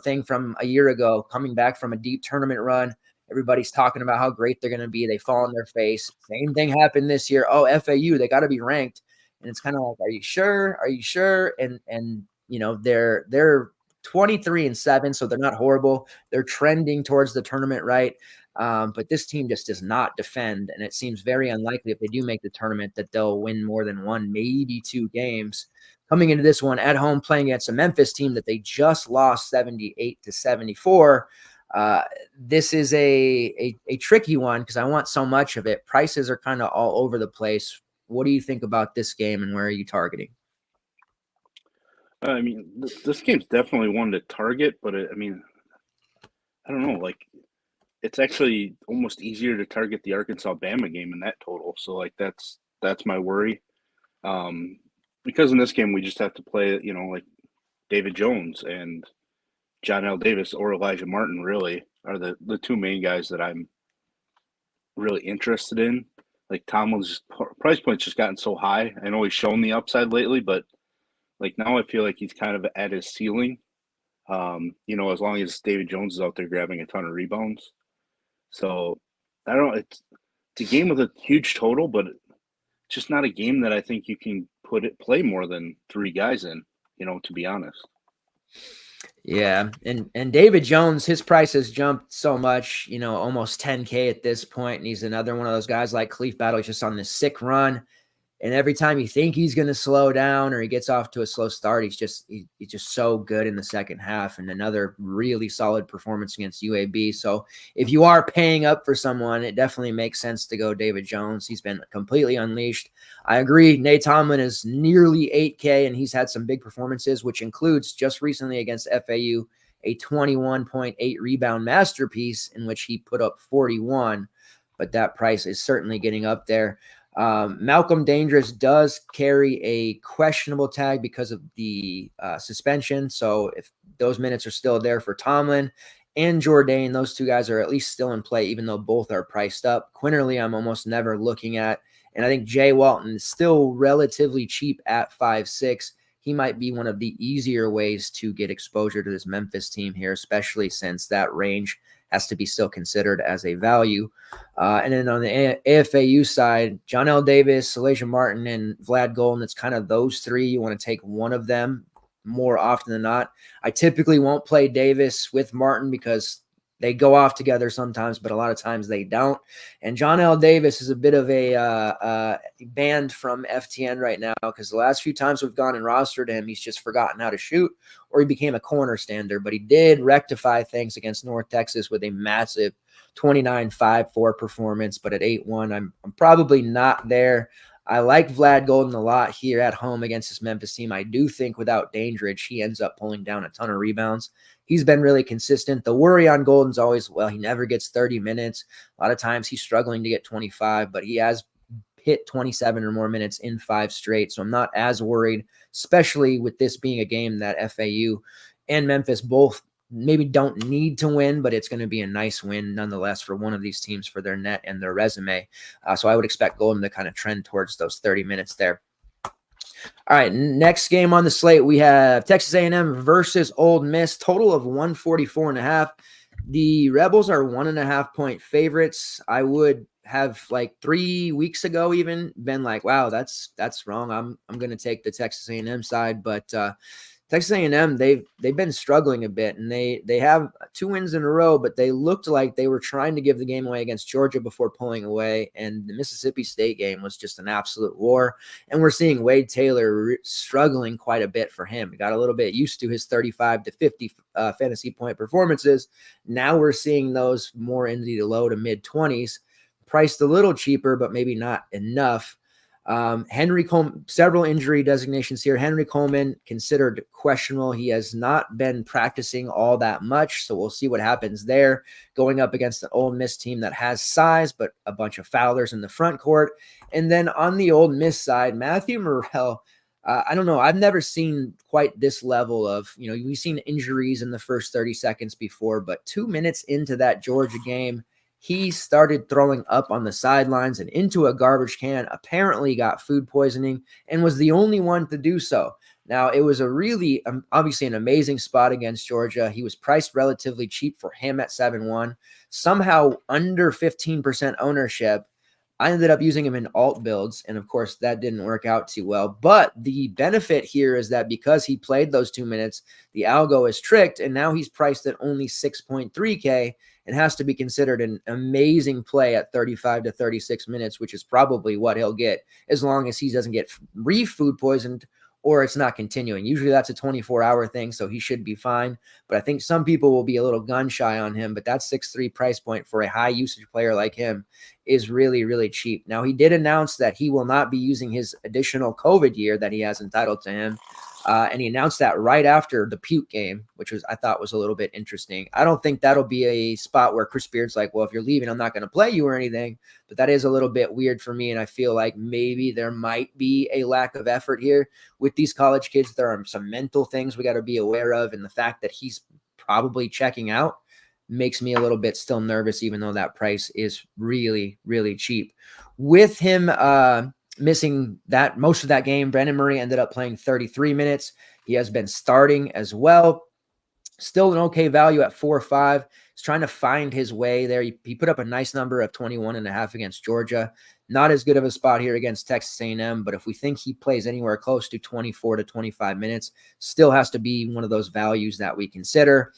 thing from a year ago, coming back from a deep tournament run. Everybody's talking about how great they're going to be. They fall on their face. Same thing happened this year. Oh, FAU, they got to be ranked. And it's kind of like, are you sure? Are you sure? And they're 23-7, so they're not horrible. They're trending towards the tournament, right? But this team just does not defend, and it seems very unlikely if they do make the tournament that they'll win more than one, maybe two games. Coming into this one at home, playing against a Memphis team that they just lost 78-74. This is a tricky one because I want so much of it. Prices are kind of all over the place. What do you think about this game, and where are you targeting? I mean, this game's definitely one to target, but I don't know. Like, it's actually almost easier to target the Arkansas-Bama game in that total. So, like, that's my worry. Because in this game we just have to play, like David Jones and John L. Davis or Elijah Martin really are the two main guys that I'm really interested in. Like Tomlin's price point's just gotten so high. I know he's shown the upside lately, but like now I feel like he's kind of at his ceiling. As long as David Jones is out there grabbing a ton of rebounds. So I don't know. It's a game with a huge total, but it's just not a game that I think you can play more than three guys in, to be honest. Yeah, and David Jones, his price has jumped so much, almost 10K at this point, and he's another one of those guys like Cleef Battle. He's just on this sick run, and every time you think he's going to slow down or he gets off to a slow start, he's just so good in the second half, and another really solid performance against UAB. So if you are paying up for someone, it definitely makes sense to go David Jones. He's been completely unleashed. I agree. Nate Tomlin is nearly 8K, and he's had some big performances, which includes just recently against FAU, a 21.8 rebound masterpiece in which he put up 41, but that price is certainly getting up there. Malcolm Dangerous does carry a questionable tag because of the suspension. So if those minutes are still there for Tomlin and Jourdain, those two guys are at least still in play, even though both are priced up. Quinterly, I'm almost never looking at. And I think Jay Walton is still relatively cheap at 5.6. He might be one of the easier ways to get exposure to this Memphis team here, especially since that range has to be still considered as a value. And then on the AFAU side, John L. Davis, Elijah Martin, and Vlad Golden, it's kind of those three. You want to take one of them more often than not. I typically won't play Davis with Martin because they go off together sometimes, but a lot of times they don't. And John L. Davis is a bit of a banned from FTN right now because the last few times we've gone and rostered him, he's just forgotten how to shoot, or he became a corner stander. But he did rectify things against North Texas with a massive 29-5-4 performance. But at 8-1, I'm probably not there. I like Vlad Golden a lot here at home against this Memphis team. I do think without Dandridge, he ends up pulling down a ton of rebounds. He's been really consistent. The worry on Golden's always, he never gets 30 minutes. A lot of times he's struggling to get 25, but he has hit 27 or more minutes in 5 straight. So I'm not as worried, especially with this being a game that FAU and Memphis both maybe don't need to win, but it's going to be a nice win nonetheless for one of these teams for their net and their resume. So I would expect Golden to kind of trend towards those 30 minutes there. All right, next game on the slate, we have Texas A&M versus Ole Miss, total of 144.5. The Rebels are 1.5 point favorites. I would have 3 weeks ago even been like, wow, that's wrong. I'm going to take the Texas A&M side, but Texas A&M, they've been struggling a bit, and they have 2 wins in a row, but they looked like they were trying to give the game away against Georgia before pulling away, and the Mississippi State game was just an absolute war, and we're seeing Wade Taylor struggling quite a bit for him. He got a little bit used to his 35 to 50 fantasy point performances. Now we're seeing those more in the low to mid-20s, priced a little cheaper, but maybe not enough. Henry Coleman, several injury designations here. Henry Coleman considered questionable. He has not been practicing all that much, so we'll see what happens there. Going up against an Ole Miss team that has size, but a bunch of foulers in the front court. And then on the Ole Miss side, Matthew Morrell, I don't know. I've never seen quite this level of, we've seen injuries in the first 30 seconds before, but 2 minutes into that Georgia game, he started throwing up on the sidelines and into a garbage can, apparently got food poisoning, and was the only one to do so. Now, it was a really, obviously an amazing spot against Georgia. He was priced relatively cheap for him at 7-1, somehow under 15% ownership, I ended up using him in alt builds, and of course that didn't work out too well. But the benefit here is that because he played those 2 minutes, the algo is tricked, and now he's priced at only 6.3K and has to be considered an amazing play at 35 to 36 minutes, which is probably what he'll get as long as he doesn't get food poisoned or it's not continuing. Usually that's a 24-hour thing, so he should be fine. But I think some people will be a little gun shy on him, but that 6.3 price point for a high usage player like him is really, really cheap. Now, he did announce that he will not be using his additional COVID year that he has entitled to him. And he announced that right after the puke game, which I thought was a little bit interesting. I don't think that'll be a spot where Chris Beard's like, well, if you're leaving, I'm not going to play you or anything. But that is a little bit weird for me. And I feel like maybe there might be a lack of effort here with these college kids. There are some mental things we got to be aware of. And the fact that he's probably checking out makes me a little bit still nervous, even though that price is really, really cheap. With him missing that most of that game, Brandon Murray ended up playing 33 minutes. He has been starting as well. Still an okay value at 4.5. He's trying to find his way there. He put up a nice number of 21.5 against Georgia. Not as good of a spot here against Texas A&M, but if we think he plays anywhere close to 24 to 25 minutes, still has to be one of those values that we consider.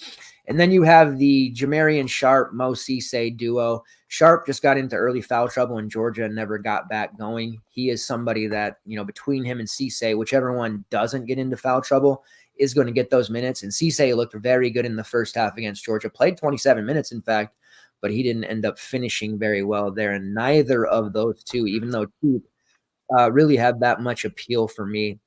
And then you have the Jamarian Sharp, Mo Cisse duo. Sharp just got into early foul trouble in Georgia and never got back going. He is somebody that, between him and Cisse, whichever one doesn't get into foul trouble is going to get those minutes. And Cisse looked very good in the first half against Georgia, played 27 minutes, in fact, but he didn't end up finishing very well there. And neither of those two, even though cheap, really have that much appeal for me.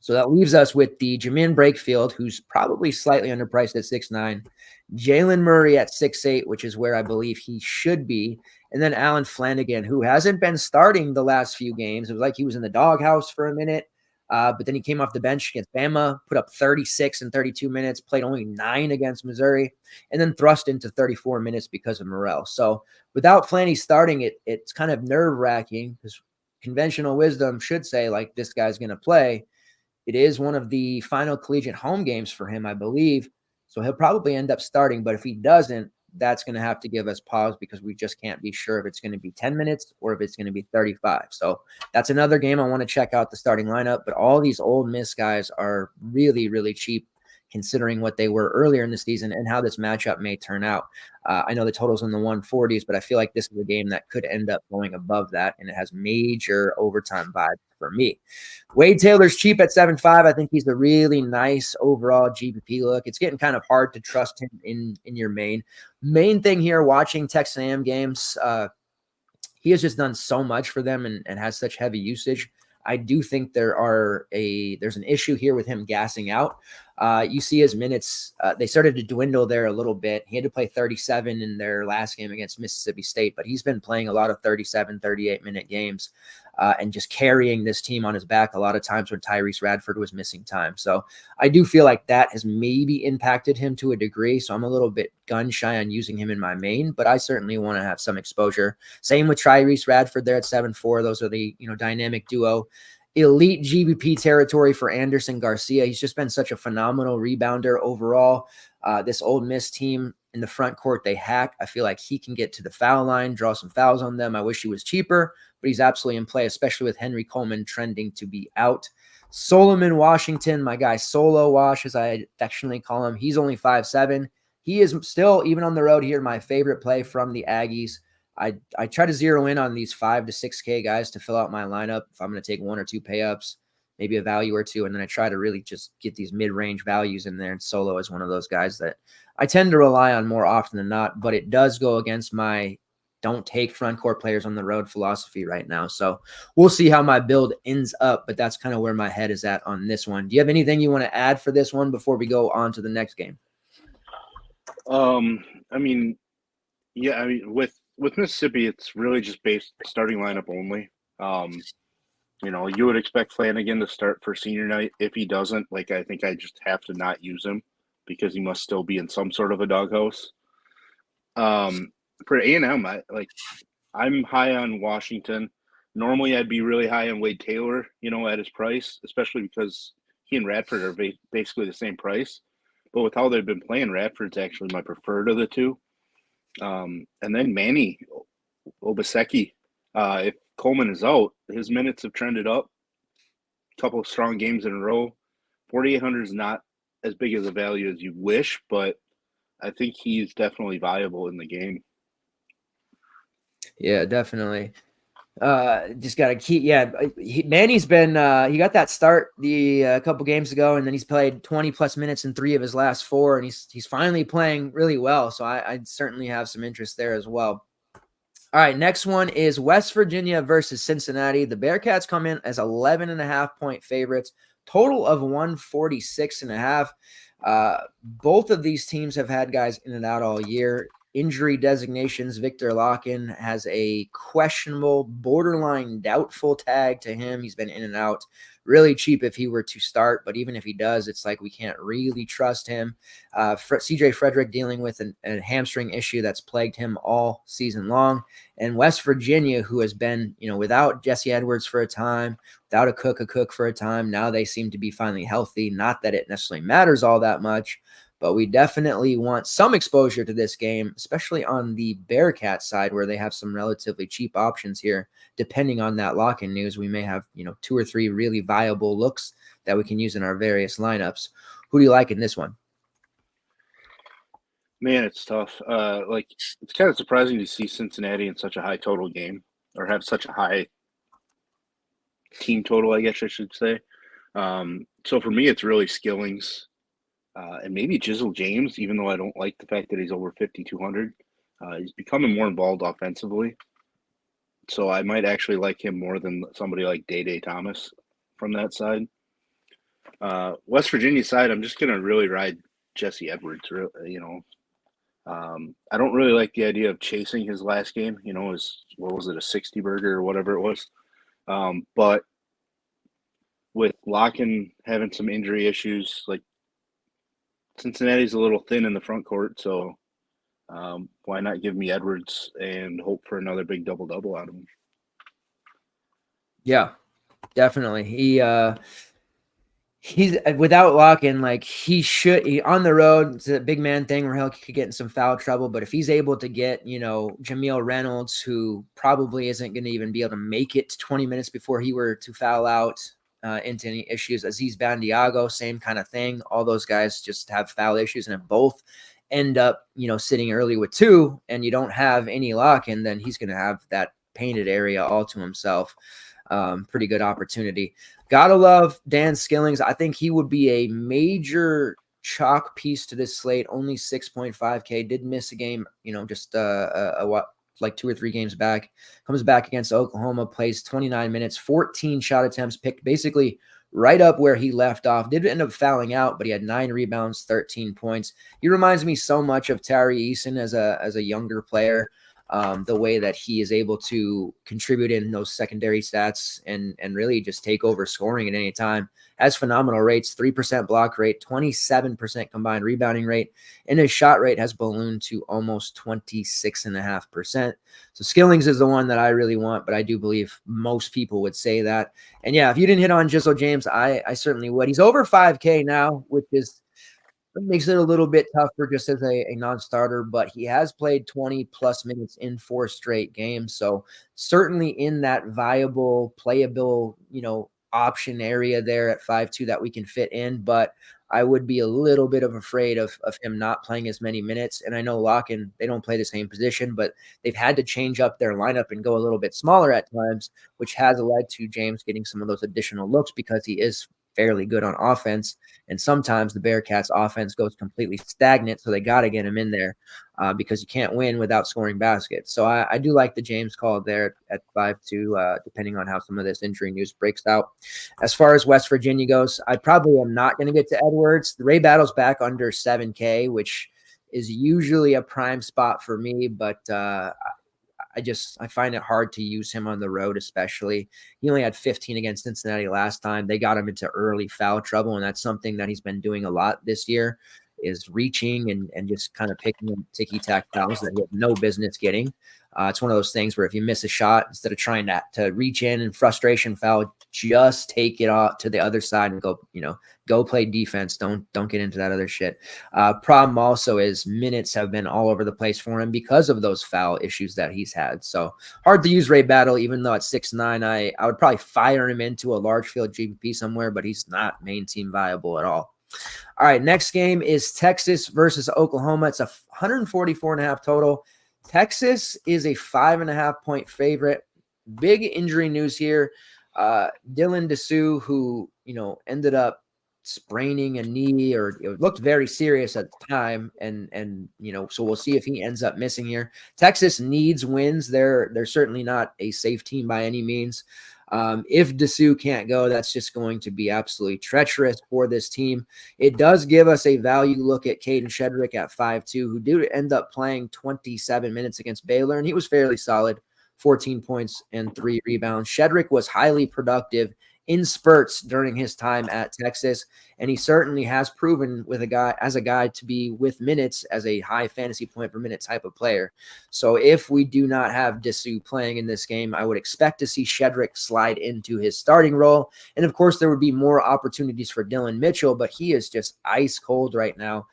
So that leaves us with the Jamin Brakefield, who's probably slightly underpriced at 6.9, Jalen Murray at 6.8, which is where I believe he should be, and then Alan Flanagan, who hasn't been starting the last few games. It was like he was in the doghouse for a minute, but then he came off the bench against Bama, put up 36 in 32 minutes, played only 9 against Missouri, and then thrust into 34 minutes because of Morrell. So without Flanny starting, it's kind of nerve-wracking because conventional wisdom should say, like, this guy's going to play. It is one of the final collegiate home games for him, I believe. So he'll probably end up starting. But if he doesn't, that's going to have to give us pause because we just can't be sure if it's going to be 10 minutes or if it's going to be 35. So that's another game I want to check out the starting lineup. But all these Ole Miss guys are really, really cheap considering what they were earlier in the season and how this matchup may turn out. I know the total's in the 140s, but I feel like this is a game that could end up going above that, and it has major overtime vibes for me. Wade Taylor's cheap at 7.5. I think he's a really nice overall GPP look. It's getting kind of hard to trust him in your main thing here, watching Texas A&M games. He has just done so much for them and has such heavy usage. I do think there's an issue here with him gassing out. You see his minutes, they started to dwindle there a little bit. He had to play 37 in their last game against Mississippi State, but he's been playing a lot of 37, 38-minute games and just carrying this team on his back a lot of times when Tyrese Radford was missing time. So I do feel like that has maybe impacted him to a degree. So I'm a little bit gun shy on using him in my main, but I certainly want to have some exposure. Same with Tyrese Radford there at 7.4. Those are the dynamic duo. Elite GBP territory for Anderson Garcia. He's just been such a phenomenal rebounder overall. This Ole Miss team in the front court, they hack. I feel like he can get to the foul line, draw some fouls on them. I wish he was cheaper, but he's absolutely in play, especially with Henry Coleman trending to be out. Solomon Washington, my guy Solo Wash, as I affectionately call him, he's only 5.7. He is still, even on the road here, my favorite play from the Aggies. I try to zero in on these 5 to 6K guys to fill out my lineup. If I'm going to take 1 or 2 pay-ups, maybe a value or two, and then I try to really just get these mid-range values in there. And Solo is one of those guys that I tend to rely on more often than not, but it does go against my don't take front court players on the road philosophy right now. So we'll see how my build ends up, but that's kind of where my head is at on this one. Do you have anything you want to add for this one before we go on to the next game? With Mississippi, it's really just based starting lineup only. You would expect Flanagan to start for senior night. If he doesn't, I think I just have to not use him because he must still be in some sort of a doghouse. For A&M, I'm high on Washington. Normally, I'd be really high on Wade Taylor, at his price, especially because he and Radford are basically the same price. But with how they've been playing, Radford's actually my preferred of the two. And then Manny Obaseki, If Coleman is out, his minutes have trended up. A couple of strong games in a row. 4,800 is not as big as a value as you wish, but I think he's definitely viable in the game. Yeah, definitely. Just got to keep. Yeah, Manny's been. He got that start a couple games ago, and then he's played 20 plus minutes in 3 of his last 4, and he's finally playing really well. So I certainly have some interest there as well. All right, next one is West Virginia versus Cincinnati. The Bearcats come in as 11.5-point favorites, total of 146.5. Both of these teams have had guys in and out all year. Injury designations, Victor Locken has a questionable, borderline doubtful tag to him. He's been in and out. Really cheap if he were to start, but even if he does, it's like we can't really trust him. CJ Frederick dealing with a hamstring issue that's plagued him all season long. And West Virginia, who has been, without Jesse Edwards for a time, without a Cook for a time, now they seem to be finally healthy. Not that it necessarily matters all that much, but we definitely want some exposure to this game, especially on the Bearcat side where they have some relatively cheap options here. Depending on that lock-in news, we may have, 2 or 3 really viable looks that we can use in our various lineups. Who do you like in this one? Man, it's tough. It's kind of surprising to see Cincinnati in such a high total game, or have such a high team total, I guess I should say. So for me, it's really Skillings. And maybe Jizzle James, even though I don't like the fact that he's over 5,200. He's becoming more involved offensively. So I might actually like him more than somebody like Day Thomas from that side. West Virginia side, I'm just going to really ride Jesse Edwards. I don't really like the idea of chasing his last game. What was it, a 60 burger or whatever it was. But with Locken having some injury issues, like Cincinnati's a little thin in the front court, so why not give me Edwards and hope for another big double-double out of him? Yeah, definitely. He's without Locken, like he on the road. It's a big man thing where he could get in some foul trouble. But if he's able to get, Jameel Reynolds, who probably isn't going to even be able to make it 20 minutes before he were to foul out into any issues. Aziz Bandiago, same kind of thing. All those guys just have foul issues, and if both end up, sitting early with 2 and you don't have any Locken, then he's going to have that painted area all to himself. Pretty good opportunity. Gotta love Dan Skillings. I think he would be a major chalk piece to this slate. Only 6.5K. Did miss a game, just 2 or 3 games back. Comes back against Oklahoma, plays 29 minutes, 14 shot attempts, picked basically right up where he left off. Did end up fouling out, but he had 9 rebounds, 13 points. He reminds me so much of Tari Eason as a younger player. The way that he is able to contribute in those secondary stats and really just take over scoring at any time. Has phenomenal rates, 3% block rate, 27% combined rebounding rate, and his shot rate has ballooned to almost 26.5%. So Skillings is the one that I really want, but I do believe most people would say that. And yeah, if you didn't hit on Jizzle James, I certainly would. He's over 5K now, which makes it a little bit tougher just as a non-starter, but he has played 20 plus minutes in 4 straight games. So certainly in that viable, playable, option area there at 5'2" that we can fit in. But I would be a little bit afraid of him not playing as many minutes. And I know Locken, they don't play the same position, but they've had to change up their lineup and go a little bit smaller at times, which has led to James getting some of those additional looks because he is fairly good on offense. And sometimes the Bearcats offense goes completely stagnant. So they got to get him in there because you can't win without scoring baskets. So I do like the James call there at 5'2", depending on how some of this injury news breaks out. As far as West Virginia goes, I probably am not going to get to Edwards. The Ray Battle's back under 7K, which is usually a prime spot for me, but I find it hard to use him on the road, especially. He only had 15 against Cincinnati last time. They got him into early foul trouble, and that's something that he's been doing a lot this year, is reaching and just kind of picking up ticky-tack fouls that he had no business getting. It's one of those things where if you miss a shot, instead of trying to reach in and frustration foul, just take it off to the other side and go play defense. Don't get into that other shit. Problem also is minutes have been all over the place for him because of those foul issues that he's had. So hard to use Ray Battle, even though at 6'9", I would probably fire him into a large field GPP somewhere, but he's not main team viable at all. All right, next game is Texas versus Oklahoma. It's a 144.5 total. Texas is a 5.5 point favorite. Big injury news here. Dylan Dessou, who ended up spraining a knee, or it looked very serious at the time, and so we'll see if he ends up missing here. Texas needs wins. They're certainly not a safe team by any means. If Dessou can't go, that's just going to be absolutely treacherous for this team. It does give us a value look at Caden Shedrick at 5'2", who did end up playing 27 minutes against Baylor, and he was fairly solid, 14 points and 3 rebounds. Shedrick was highly productive in spurts during his time at Texas, and he certainly has proven as a guy to be with minutes as a high fantasy point per minute type of player. So if we do not have Dessou playing in this game, I would expect to see Shedrick slide into his starting role. And of course, there would be more opportunities for Dylan Mitchell, but he is just ice cold right now.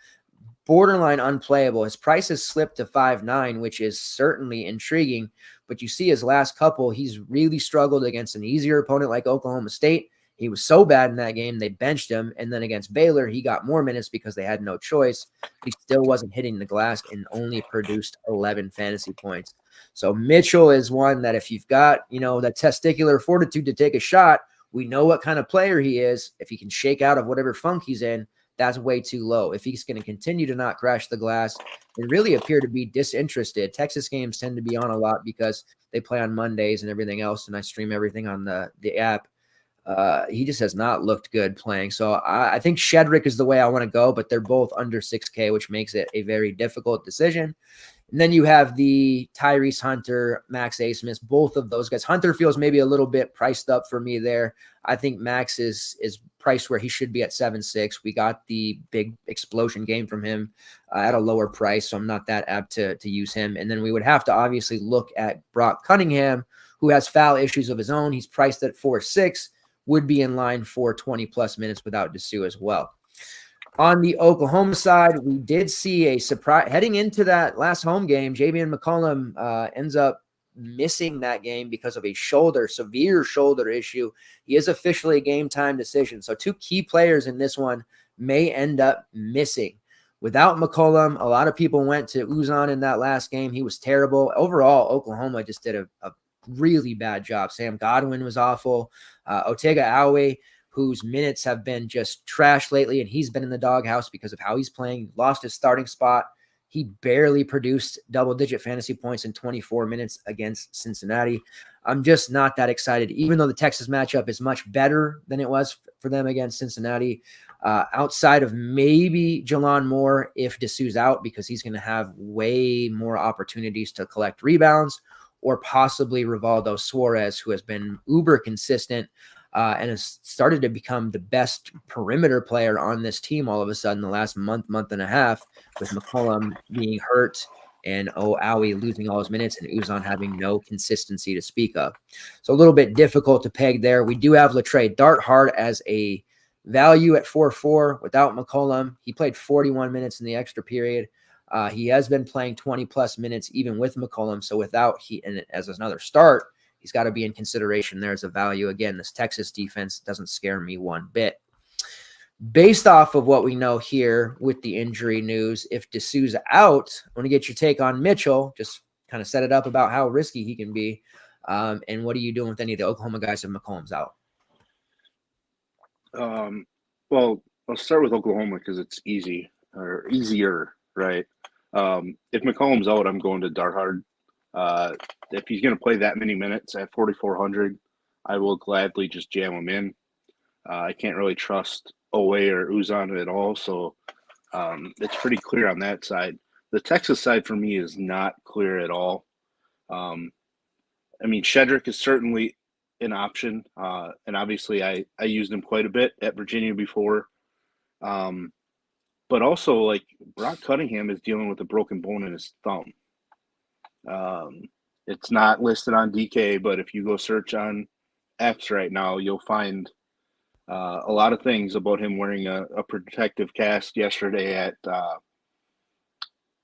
Borderline unplayable. His price has slipped to 5.9, which is certainly intriguing. But you see his last couple, he's really struggled against an easier opponent like Oklahoma State. He was so bad in that game, they benched him. And then against Baylor, he got more minutes because they had no choice. He still wasn't hitting the glass and only produced 11 fantasy points. So Mitchell is one that if you've got, that testicular fortitude to take a shot, we know what kind of player he is. If he can shake out of whatever funk he's in, that's way too low. If he's going to continue to not crash the glass and really appear to be disinterested, Texas games tend to be on a lot because they play on Mondays and everything else, and I stream everything on the app. He just has not looked good playing. So I think Shedrick is the way I want to go, but they're both under 6K, which makes it a very difficult decision. And then you have the Tyrese Hunter, Max Asmus, both of those guys. Hunter feels maybe a little bit priced up for me there. I think Max is priced where he should be at 7.6. We got the big explosion game from him at a lower price, so I'm not that apt to use him. And then we would have to obviously look at Brock Cunningham, who has foul issues of his own. He's priced at 4.6, would be in line for 20-plus minutes without Dessou as well. On the Oklahoma side, we did see a surprise heading into that last home game. Javian McCollum ends up missing that game because of a severe shoulder issue. He is officially a game time decision. So 2 key players in this one may end up missing. Without McCollum, a lot of people went to Uzan in that last game. He was terrible. Overall, Oklahoma just did a really bad job. Sam Godwin was awful. Otega Awe, whose minutes have been just trash lately, and he's been in the doghouse because of how he's playing. Lost his starting spot. He barely produced double-digit fantasy points in 24 minutes against Cincinnati. I'm just not that excited, even though the Texas matchup is much better than it was for them against Cincinnati. Outside of maybe Jalon Moore if Dessou's out, because he's going to have way more opportunities to collect rebounds, or possibly Rivaldo Suarez, who has been uber consistent and has started to become the best perimeter player on this team all of a sudden the last month and a half, with McCollum being hurt and Awe losing all his minutes and Uzan having no consistency to speak of. So a little bit difficult to peg there. We do have Latrey Darthard as a value at 4.4 without McCollum. He played 41 minutes in the extra period. He has been playing 20-plus minutes even with McCollum. So and as another start, he's got to be in consideration there as a value. Again, this Texas defense doesn't scare me one bit. Based off of what we know here with the injury news, if Dessou's out, I want to get your take on Mitchell. Just kind of set it up about how risky he can be. And what are you doing with any of the Oklahoma guys if McCollum's out? Well, I'll start with Oklahoma because it's easier, right? If McCollum's out, I'm going to Darthard. If he's going to play that many minutes at 4,400, I will gladly just jam him in. I can't really trust Owe or Uzan at all, so it's pretty clear on that side. The Texas side for me is not clear at all. Shedrick is certainly an option, and obviously I used him quite a bit at Virginia before. But also, Brock Cunningham is dealing with a broken bone in his thumb. It's not listed on DK, but if you go search on X right now, you'll find a lot of things about him wearing a protective cast yesterday at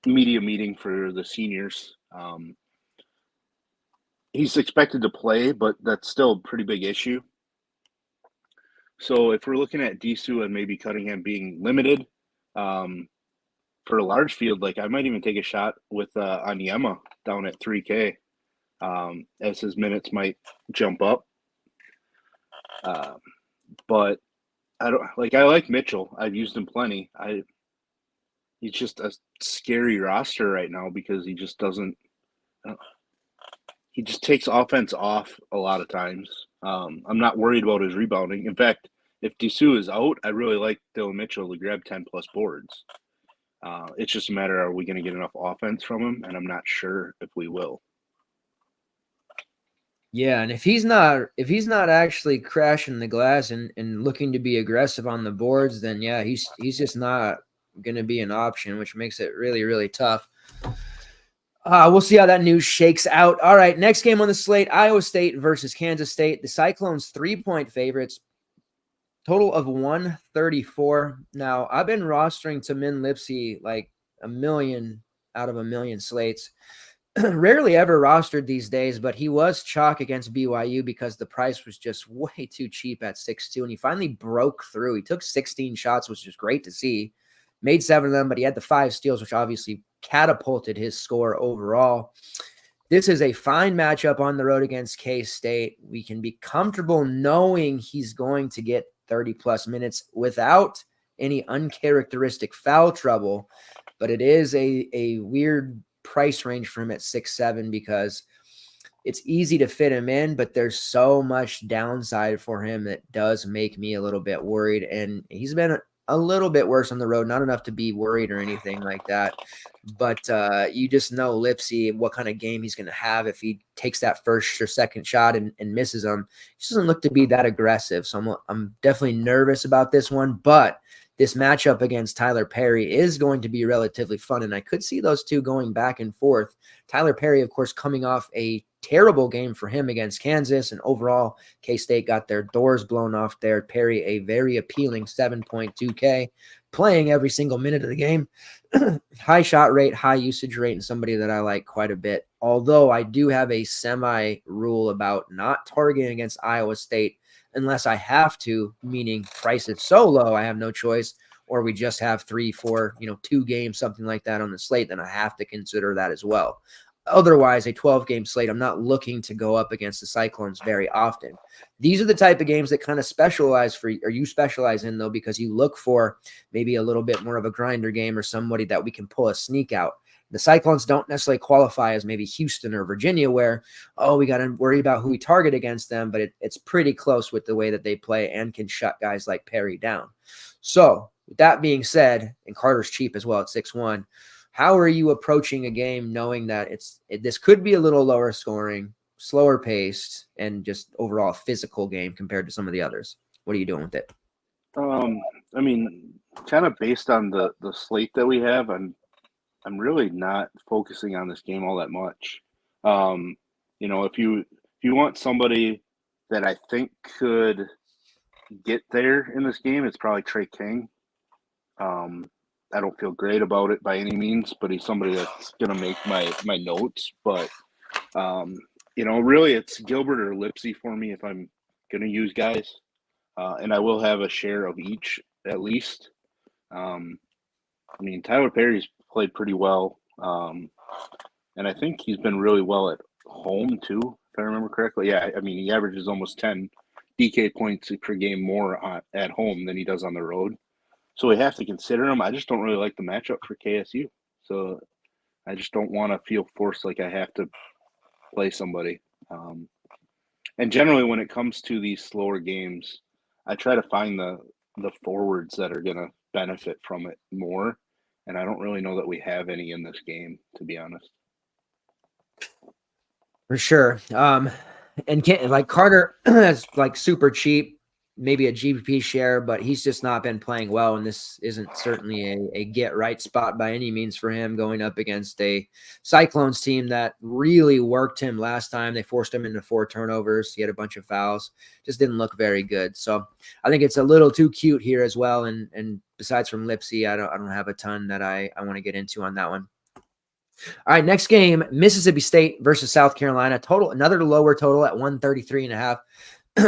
media meeting for the seniors. He's expected to play, but that's still a pretty big issue. So if we're looking at Disu and maybe Cunningham being limited for a large field, like I might even take a shot with Onyema down at 3K as his minutes might jump up. But I like Mitchell. I've used him plenty. He's just a scary roster right now because he just doesn't. He just takes offense off a lot of times. I'm not worried about his rebounding. In fact, if Disu is out, I really like Dylan Mitchell to grab 10 plus boards. It's just a matter, are we going to get enough offense from him? And I'm not sure if we will. Yeah, and if he's not actually crashing the glass and looking to be aggressive on the boards, then yeah, he's just not going to be an option, which makes it really, really tough. We'll see how that news shakes out. All right, next game on the slate, Iowa State versus Kansas State. The Cyclones 3-point favorites, total of 134. Now, I've been rostering Tamin Lipsey like a million out of a million slates. Rarely ever rostered these days, but he was chalk against BYU because the price was just way too cheap at 6-2, and he finally broke through. He took 16 shots, which was great to see. Made 7 of them, but he had the 5 steals, which obviously catapulted his score overall. This is a fine matchup on the road against K-State. We can be comfortable knowing he's going to get 30-plus minutes without any uncharacteristic foul trouble, but it is a weird price range for him at 6'7" because it's easy to fit him in, but there's so much downside for him that does make me a little bit worried. And he's been a little bit worse on the road, not enough to be worried or anything like that. But you just know Lipsey, what kind of game he's going to have if he takes that first or second shot and misses them. He doesn't look to be that aggressive. So I'm definitely nervous about this one, but this matchup against Tyler Perry is going to be relatively fun, and I could see those two going back and forth. Tyler Perry, of course, coming off a terrible game for him against Kansas, and overall, K-State got their doors blown off there. Perry, a very appealing 7.2K, playing every single minute of the game. High shot rate, high usage rate, and somebody that I like quite a bit. Although I do have a semi-rule about not targeting against Iowa State unless I have to, meaning price is so low, I have no choice, or we just have 3, 4, 2 games, something like that on the slate, then I have to consider that as well. Otherwise, a 12-game slate, I'm not looking to go up against the Cyclones very often. These are the type of games that kind of you specialize in, though, because you look for maybe a little bit more of a grinder game or somebody that we can pull a sneak out. The Cyclones don't necessarily qualify as maybe Houston or Virginia where, we got to worry about who we target against them, but it's pretty close with the way that they play and can shut guys like Perry down. So with that being said, and Carter's cheap as well at 6-1, how are you approaching a game knowing that this could be a little lower scoring, slower paced, and just overall physical game compared to some of the others? What are you doing with it? I mean, kind of based on the slate that we have, I'm really not focusing on this game all that much. If you want somebody that I think could get there in this game, it's probably Trey King. I don't feel great about it by any means, but he's somebody that's going to make my notes. But, really it's Gilbert or Lipsey for me if I'm going to use guys. And I will have a share of each at least. Tyler Perry's played pretty well. And I think he's been really well at home too, if I remember correctly. Yeah, he averages almost 10 DK points per game more at home than he does on the road. So we have to consider him. I just don't really like the matchup for KSU. So I just don't want to feel forced like I have to play somebody. And generally when it comes to these slower games, I try to find the forwards that are going to benefit from it more. And I don't really know that we have any in this game, to be honest. For sure. And like Carter is like super cheap. maybe a GPP share, but he's just not been playing well. And this isn't certainly a get right spot by any means for him going up against a Cyclones team that really worked him last time. They forced him into 4 turnovers. He had a bunch of fouls, just didn't look very good. So I think it's a little too cute here as well. And besides from Lipsy, I don't have a ton that I want to get into on that one. All right, next game, Mississippi State versus South Carolina. Total, another lower total at 133.5.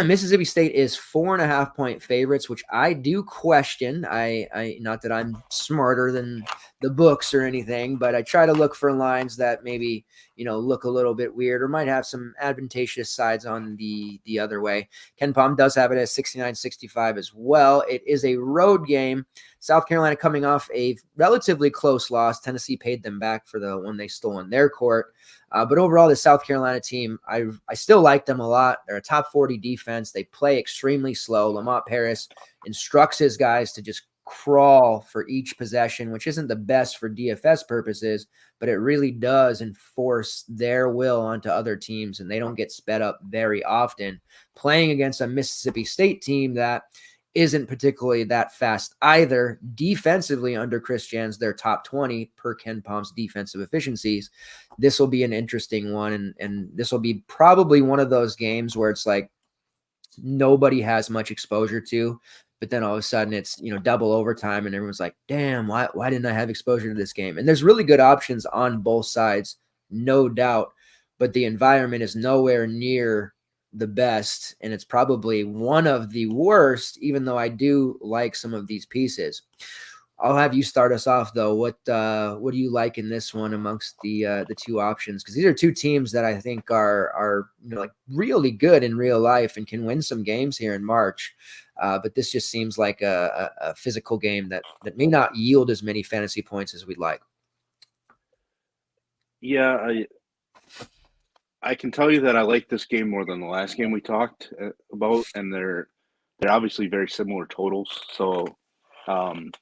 Mississippi State is 4.5-point favorites, which I do question. I not that I'm smarter than the books or anything, but I try to look for lines that maybe, look a little bit weird or might have some advantageous sides on the other way. Ken Palm does have it at 69.65 as well. It is a road game. South Carolina coming off a relatively close loss. Tennessee paid them back for the one they stole in their court. But overall, the South Carolina team, I still like them a lot. They're a top 40 defense. They play extremely slow. Lamont Paris instructs his guys to just crawl for each possession, which isn't the best for DFS purposes, but it really does enforce their will onto other teams, and they don't get sped up very often. Playing against a Mississippi State team that isn't particularly that fast either. Defensively, under Chris Jans, they're top 20 per Ken Palm's defensive efficiencies. This will be an interesting one, and this will be probably one of those games where it's like nobody has much exposure to, but then all of a sudden it's double overtime, and everyone's like, damn, why didn't I have exposure to this game? And there's really good options on both sides, no doubt, but the environment is nowhere near the best, and it's probably one of the worst, even though I do like some of these pieces. I'll have you start us off, though. What do you like in this one amongst the 2 options? Because these are 2 teams that I think are like really good in real life and can win some games here in March. But this just seems like a physical game that may not yield as many fantasy points as we'd like. Yeah, I can tell you that I like this game more than the last game we talked about, and they're obviously very similar totals. So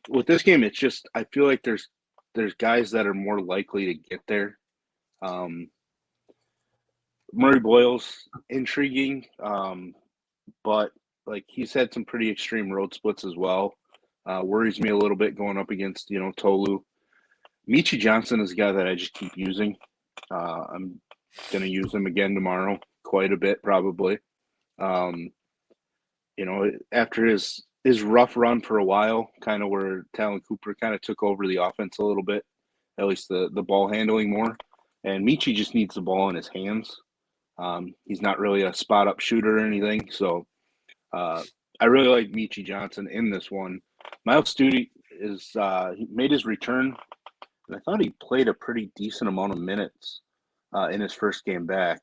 with this game, it's just I feel like there's guys that are more likely to get there. Murray Boyle's intriguing, but like he's had some pretty extreme road splits as well. Worries me a little bit going up against Tolu. Michi Johnson is a guy that I just keep using. I'm going to use him again tomorrow, quite a bit probably. After his rough run for a while, kind of where Talon Cooper kind of took over the offense a little bit, at least the ball handling more. And Michi just needs the ball in his hands. He's not really a spot up shooter or anything. So I really like Michi Johnson in this one. Miles Studi he made his return, and I thought he played a pretty decent amount of minutes in his first game back.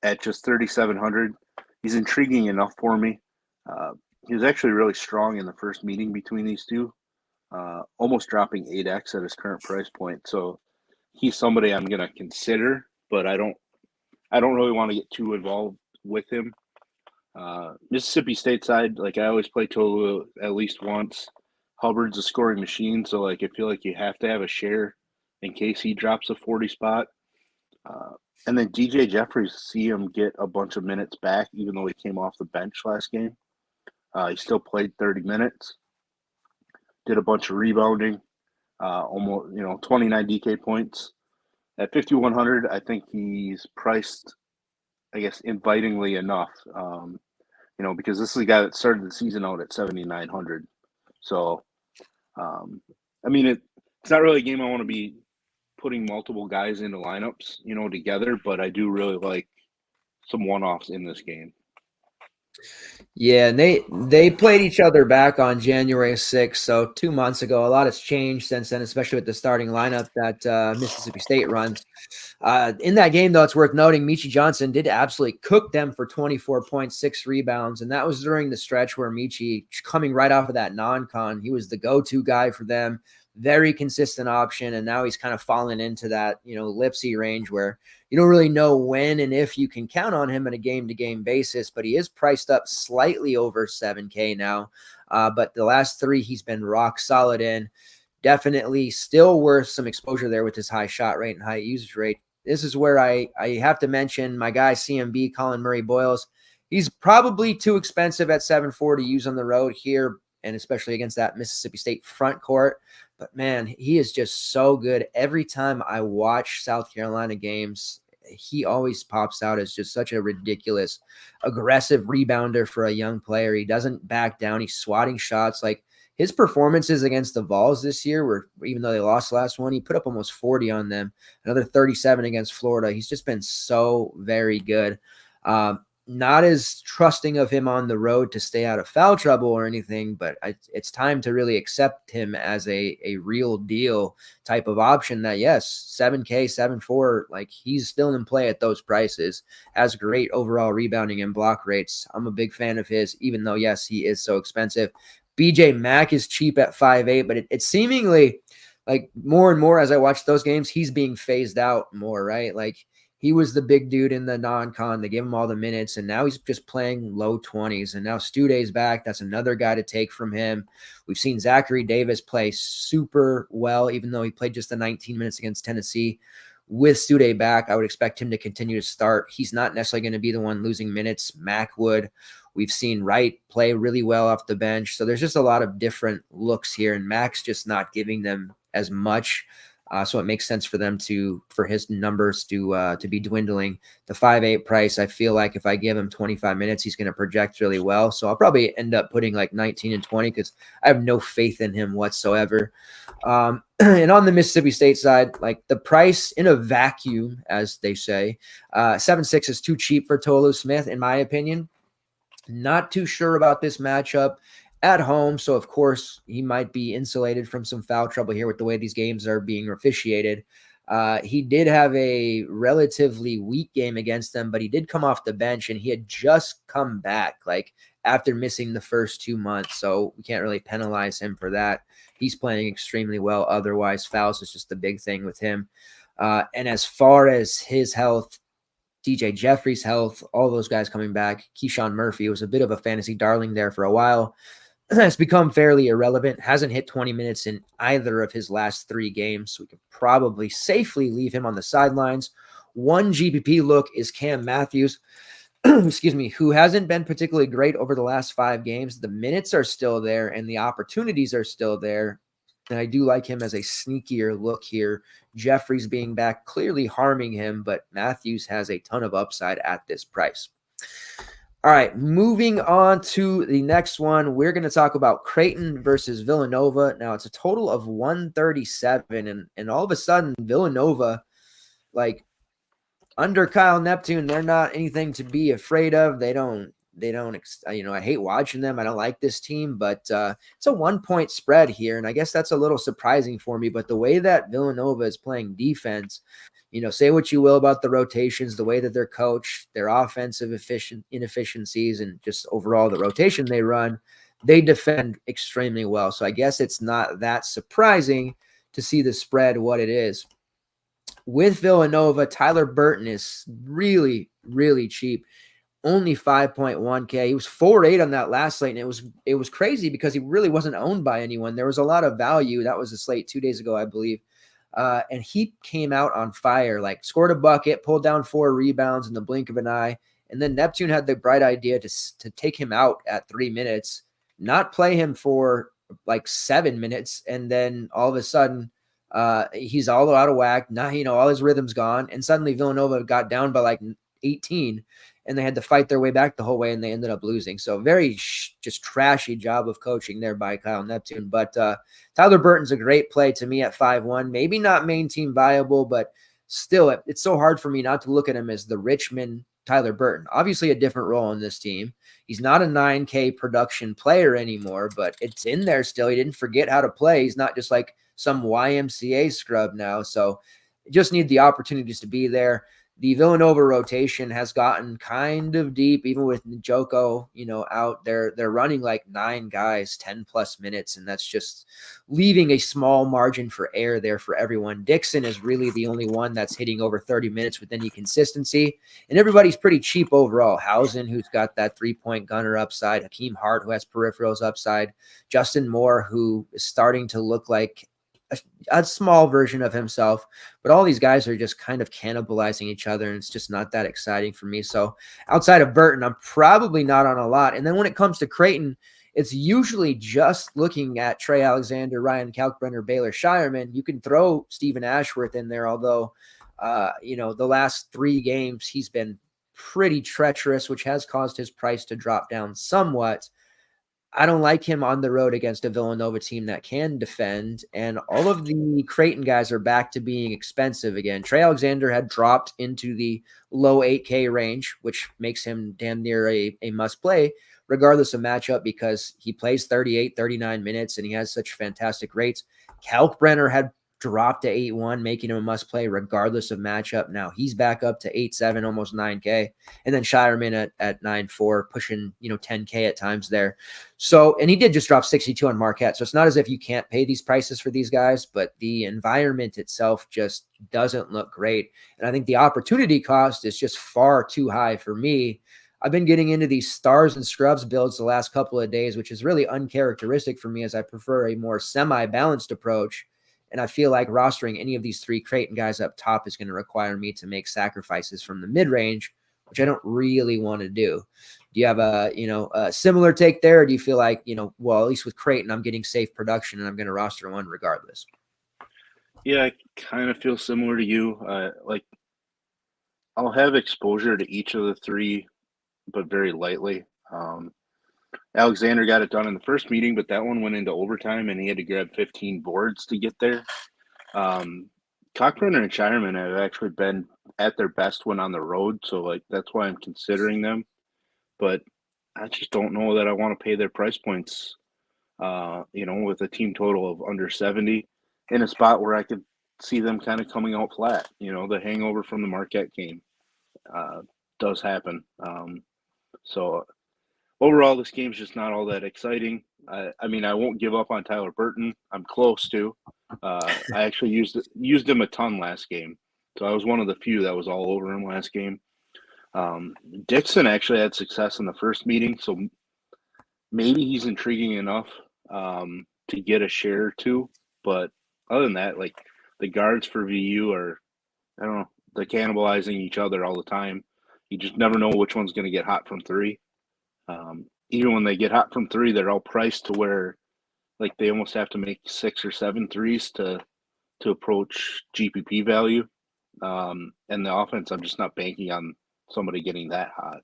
At just 3,700, he's intriguing enough for me. He was actually really strong in the first meeting between these two, almost dropping 8x at his current price point. So he's somebody I'm going to consider, but I don't really want to get too involved with him. Mississippi State side, like I always play Tolu at least once. Hubbard's a scoring machine, so like I feel like you have to have a share in case he drops a 40 spot. And then DJ Jeffries, see him get a bunch of minutes back, even though he came off the bench last game. He still played 30 minutes, did a bunch of rebounding, almost 29 DK points. At 5,100, I think he's priced, I guess, invitingly enough, because this is a guy that started the season out at 7,900. So, it's not really a game I want to be putting multiple guys into lineups, together, but I do really like some one-offs in this game. Yeah, and they played each other back on January 6th, so 2 months ago. A lot has changed since then, especially with the starting lineup that Mississippi State runs. In that game, though, it's worth noting Michi Johnson did absolutely cook them for 24.6 rebounds, and that was during the stretch where Michi, coming right off of that non-con, he was the go-to guy for them, very consistent option, and now he's kind of fallen into that, Lipsy range where you don't really know when and if you can count on him on a game-to-game basis, but he is priced up slightly over 7K now. But the last 3 he's been rock solid in. Definitely still worth some exposure there with his high shot rate and high usage rate. This is where I have to mention my guy CMB, Colin Murray Boyles. He's probably too expensive at 7.4 to use on the road here, and especially against that Mississippi State front court. But man, he is just so good. Every time I watch South Carolina games, he always pops out as just such a ridiculous, aggressive rebounder for a young player. He doesn't back down. He's swatting shots. Like his performances against the Vols this year were, even though they lost the last one, he put up almost 40 on them, another 37 against Florida. He's just been so very good. Not as trusting of him on the road to stay out of foul trouble or anything, but it's time to really accept him as a real deal type of option that, yes, 7K, 7.4, like he's still in play at those prices, has great overall rebounding and block rates. I'm a big fan of his, even though, yes, he is so expensive. BJ Mack is cheap at 5.8, but it's seemingly like more and more as I watch those games, he's being phased out more, right? Like he was the big dude in the non-con. They gave him all the minutes, and now he's just playing low 20s. And now Studay's back. That's another guy to take from him. We've seen Zachary Davis play super well, even though he played just the 19 minutes against Tennessee. With Studay back, I would expect him to continue to start. He's not necessarily going to be the one losing minutes. Mack would. We've seen Wright play really well off the bench. So there's just a lot of different looks here, and Mack's just not giving them as much. So it makes sense for them for his numbers to be dwindling. The 5.8 price, I feel like if I give him 25 minutes, he's going to project really well. So I'll probably end up putting like 19 and 20 because I have no faith in him whatsoever. And on the Mississippi State side, like the price in a vacuum, as they say, 7.6 is too cheap for Tolu Smith, in my opinion. Not too sure about this matchup at home, so of course he might be insulated from some foul trouble here with the way these games are being officiated. He did have a relatively weak game against them, but he did come off the bench and he had just come back like after missing the first 2 months, so we can't really penalize him for that. He's playing extremely well. Otherwise, fouls is just the big thing with him. And as far as his health, DJ Jeffrey's health, all those guys coming back, Keyshawn Murphy was a bit of a fantasy darling there for a while. Has become fairly irrelevant, hasn't hit 20 minutes in either of his last 3 games, so we can probably safely leave him on the sidelines. One GPP look is Cam Matthews, excuse me, who hasn't been particularly great over the last 5 games. The minutes are still there and the opportunities are still there, and I do like him as a sneakier look here. Jeffries being back clearly harming him, but Matthews has a ton of upside at this price. All right, moving on to the next one. We're going to talk about Creighton versus Villanova. Now, it's a total of 137, and all of a sudden, Villanova, like, under Kyle Neptune, they're not anything to be afraid of. They don't, I hate watching them. I don't like this team, but it's a 1-point spread here, and I guess that's a little surprising for me. But the way that Villanova is playing defense, say what you will about the rotations, the way that they're coached, their offensive inefficiencies, and just overall the rotation they run, they defend extremely well. So I guess it's not that surprising to see the spread what it is. With Villanova, Tyler Burton is really, really cheap. Only 5.1K. He was 4.8 on that last slate, and it was crazy because he really wasn't owned by anyone. There was a lot of value. That was a slate 2 days ago, I believe. And he came out on fire, like scored a bucket, pulled down 4 rebounds in the blink of an eye. And then Neptune had the bright idea to take him out at 3 minutes, not play him for like 7 minutes. And then all of a sudden, he's all out of whack. Now, all his rhythm's gone. And suddenly Villanova got down by like 18, and they had to fight their way back the whole way, and they ended up losing. So very just trashy job of coaching there by Kyle Neptune. But Tyler Burton's a great play to me at 5.1. Maybe not main team viable, but still, it's so hard for me not to look at him as the Richmond Tyler Burton. Obviously a different role on this team. He's not a 9K production player anymore, but it's in there still. He didn't forget how to play. He's not just like some YMCA scrub now. So just need the opportunities to be there. The Villanova rotation has gotten kind of deep, even with Njoko, out there. They're running like 9 guys, 10 plus minutes, and that's just leaving a small margin for error there for everyone. Dixon is really the only one that's hitting over 30 minutes with any consistency, and everybody's pretty cheap overall. Housen, who's got that 3-point gunner upside, Hakeem Hart, who has peripherals upside, Justin Moore, who is starting to look like a small version of himself, but all these guys are just kind of cannibalizing each other, and it's just not that exciting for me. So outside of Burton, I'm probably not on a lot. And then when it comes to Creighton, it's usually just looking at Trey Alexander, Ryan Kalkbrenner, Baylor Shireman. You can throw Stephen Ashworth in there, although, the last 3 games he's been pretty treacherous, which has caused his price to drop down somewhat. I don't like him on the road against a Villanova team that can defend, and all of the Creighton guys are back to being expensive again. Trey Alexander had dropped into the low 8K range, which makes him damn near a must play, regardless of matchup, because he plays 38, 39 minutes, and he has such fantastic rates. Kalkbrenner had dropped to 8-1, making him a must play regardless of matchup. Now he's back up to 8-7, almost 9K. And then Shireman at 9-4, pushing, 10K at times there. So, and he did just drop 62 on Marquette. So it's not as if you can't pay these prices for these guys, but the environment itself just doesn't look great. And I think the opportunity cost is just far too high for me. I've been getting into these stars and scrubs builds the last couple of days, which is really uncharacteristic for me, as I prefer a more semi-balanced approach. And I feel like rostering any of these 3 Creighton guys up top is going to require me to make sacrifices from the mid-range, which I don't really want to do. Do you have a similar take there? Or do you feel like, well, at least with Creighton, I'm getting safe production and I'm going to roster one regardless? Yeah, I kind of feel similar to you. I'll have exposure to each of the 3, but very lightly. Alexander got it done in the first meeting, but that one went into overtime, and he had to grab 15 boards to get there. Kalkbrenner and Shireman have actually been at their best when on the road, so that's why I'm considering them. But I just don't know that I want to pay their price points. With a team total of under 70 in a spot where I could see them kind of coming out flat. The hangover from the Marquette game does happen. So overall, this game's just not all that exciting. I won't give up on Tyler Burton. I'm close to. I actually used him a ton last game, so I was one of the few that was all over him last game. Dixon actually had success in the first meeting, so maybe he's intriguing enough to get a share or two. But other than that, the guards for VU are, I don't know, they're cannibalizing each other all the time. You just never know which one's going to get hot from 3. Even when they get hot from 3, they're all priced to where they almost have to make 6 or 7 threes to approach GPP value. And the offense, I'm just not banking on somebody getting that hot.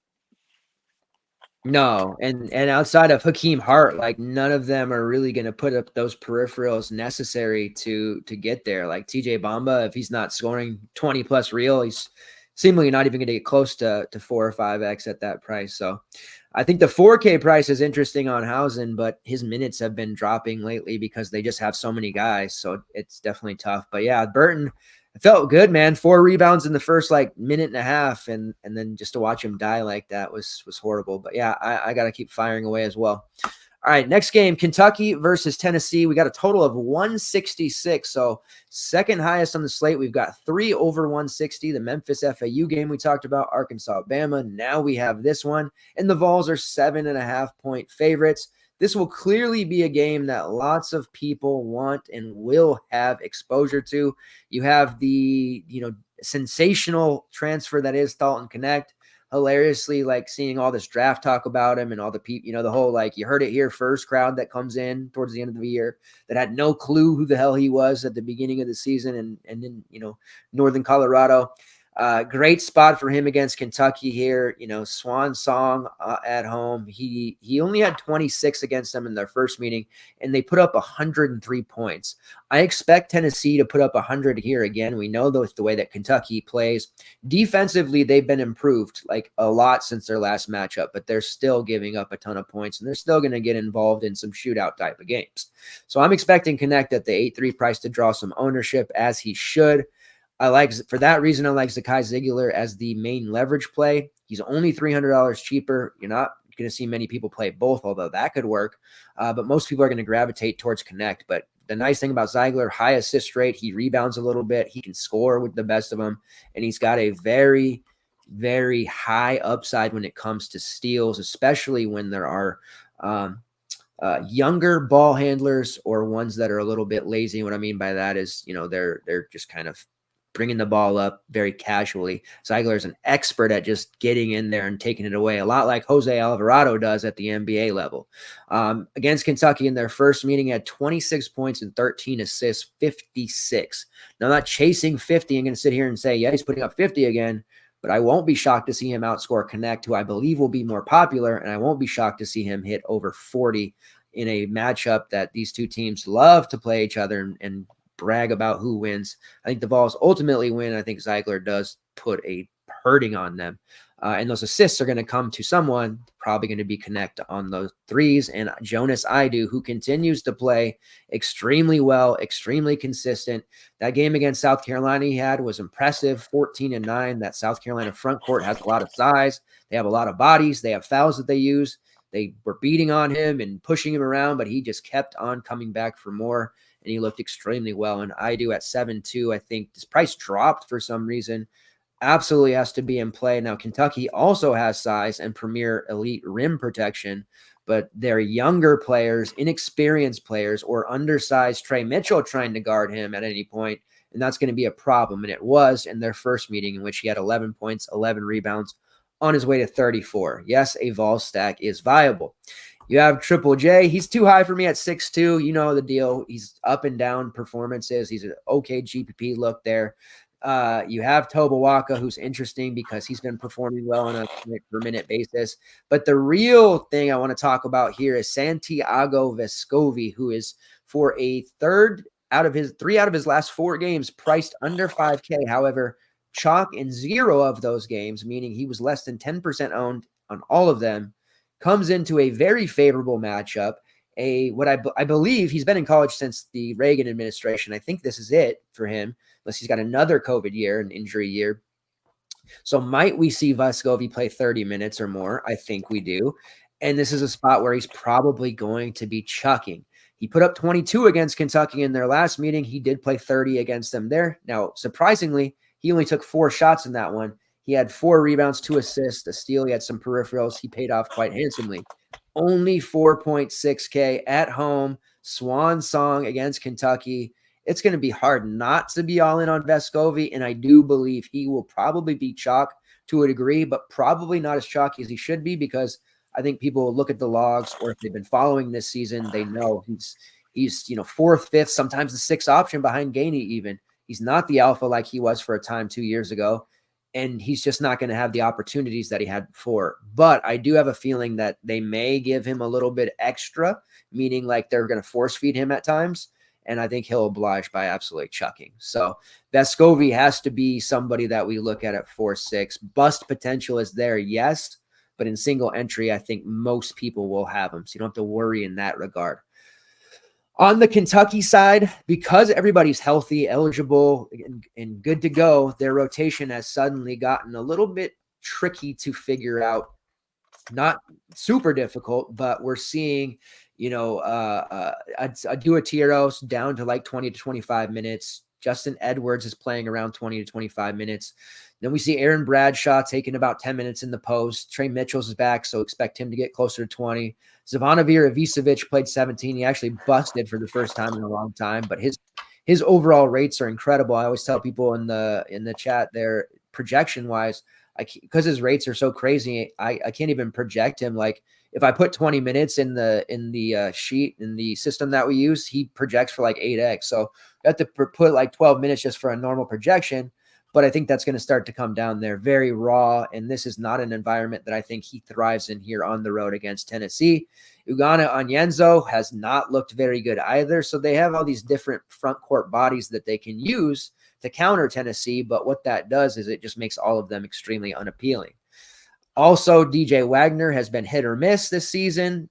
No, and outside of Hakeem Hart, none of them are really going to put up those peripherals necessary to get there. Like TJ Bamba, if he's not scoring 20 plus real, he's seemingly not even going to get close to 4 or 5x at that price. So I think the 4K price is interesting on Hausen, but his minutes have been dropping lately because they just have so many guys. So it's definitely tough. But yeah, Burton, it felt good, man. 4 rebounds in the first minute and a half, and then just to watch him die like that was horrible. But yeah, I got to keep firing away as well. All right, next game, Kentucky versus Tennessee. We got a total of 166, so second highest on the slate. We've got 3 over 160. The Memphis FAU game we talked about, Arkansas, Bama. Now we have this one, and the Vols are 7.5-point favorites. This will clearly be a game that lots of people want and will have exposure to. You have the, sensational transfer that is Dalton Connect. Hilariously, seeing all this draft talk about him and all the people, the whole, you heard it here first crowd that comes in towards the end of the year that had no clue who the hell he was at the beginning of the season and in, Northern Colorado. Great spot for him against Kentucky here. Swan song at home. He only had 26 against them in their first meeting, and they put up 103 points. I expect Tennessee to put up 100 here again. We know the way that Kentucky plays. Defensively, they've been improved a lot since their last matchup, but they're still giving up a ton of points, and they're still going to get involved in some shootout type of games. So I'm expecting Connect at the 8-3 price to draw some ownership, as he should. For that reason, I like Zakai Ziegler as the main leverage play. He's only $300 cheaper. You're not going to see many people play both, although that could work. But most people are going to gravitate towards Connect. But the nice thing about Ziegler, high assist rate, he rebounds a little bit. He can score with the best of them. And he's got a very, very high upside when it comes to steals, especially when there are younger ball handlers or ones that are a little bit lazy. What I mean by that is, they're just kind of bringing the ball up very casually. Zeigler is an expert at just getting in there and taking it away, a lot like Jose Alvarado does at the NBA level. Against Kentucky in their first meeting, had 26 points and 13 assists, 56. Now, I'm not chasing 50 and going to sit here and say, yeah, he's putting up 50 again, but I won't be shocked to see him outscore Connect, who I believe will be more popular, and I won't be shocked to see him hit over 40 in a matchup that these two teams love to play each other and brag about who wins. I think the Vols ultimately win. I think Zeigler does put a hurting on them. And those assists are going to come to someone, probably going to be Connect on those threes. And Jonas Idu, who continues to play extremely well, extremely consistent. That game against South Carolina he had was impressive, 14-9. That South Carolina front court has a lot of size. They have a lot of bodies. They have fouls that they use. They were beating on him and pushing him around, but he just kept on coming back for more. And he looked extremely well. And Idu at 7-2, I think this price dropped for some reason. Absolutely has to be in play. Now, Kentucky also has size and premier elite rim protection, but they're younger players, inexperienced players, or undersized Trey Mitchell trying to guard him at any point, and that's going to be a problem. And it was in their first meeting in which he had 11 points, 11 rebounds on his way to 34. Yes, a Vol stack is viable. You have Triple J. He's too high for me at 6'2". You know the deal. He's up and down performances. He's an okay GPP look there. You have Toba Waka, who's interesting because he's been performing well on a per-minute basis. But the real thing I want to talk about here is Santiago Vescovi, who is for a three out of his last 4 games priced under 5K. However, chalk in 0 of those games, meaning he was less than 10% owned on all of them, comes into a very favorable matchup. I believe he's been in college since the Reagan administration. I think this is it for him, unless he's got another COVID year, an injury year. So might we see Vescovi play 30 minutes or more? I think we do. And this is a spot where he's probably going to be chucking. He put up 22 against Kentucky in their last meeting. He did play 30 against them there. Now, surprisingly, he only took 4 shots in that one. He had 4 rebounds, 2 assists, a steal. He had some peripherals. He paid off quite handsomely. Only 4.6K at home, swan song against Kentucky. It's going to be hard not to be all in on Vescovi, and I do believe he will probably be chalk to a degree, but probably not as chalky as he should be, because I think people will look at the logs, or if they've been following this season, they know he's 4th, 5th, sometimes the 6th option behind Gainey even. He's not the alpha like he was for a time 2 years ago. And he's just not going to have the opportunities that he had before. But I do have a feeling that they may give him a little bit extra, meaning like they're going to force feed him at times. And I think he'll oblige by absolutely chucking. So Vescovi has to be somebody that we look at 4-6. Bust potential is there, yes. But in single entry, I think most people will have him. So you don't have to worry in that regard. On the Kentucky side, because everybody's healthy, eligible, and good to go, their rotation has suddenly gotten a little bit tricky to figure out. Not super difficult, but we're seeing, Aduatiros down to like 20 to 25 minutes. Justin Edwards is playing around 20 to 25 minutes. Then we see Aaron Bradshaw taking about 10 minutes in the post. Trey Mitchell's back, so expect him to get closer to 20. Zvonimir Ivicevic played 17. He actually busted for the first time in a long time, but his overall rates are incredible. I always tell people in the chat there, projection-wise, because his rates are so crazy, I can't even project him. Like if I put 20 minutes in the sheet in the system that we use, he projects for like 8x. So you have to put like 12 minutes just for a normal projection. But I think that's going to start to come down there. Very raw, and this is not an environment that I think he thrives in here on the road against Tennessee. Ugana Onyenso has not looked very good either, so they have all these different front court bodies that they can use to counter Tennessee, but what that does is it just makes all of them extremely unappealing. Also, DJ Wagner has been hit or miss this season,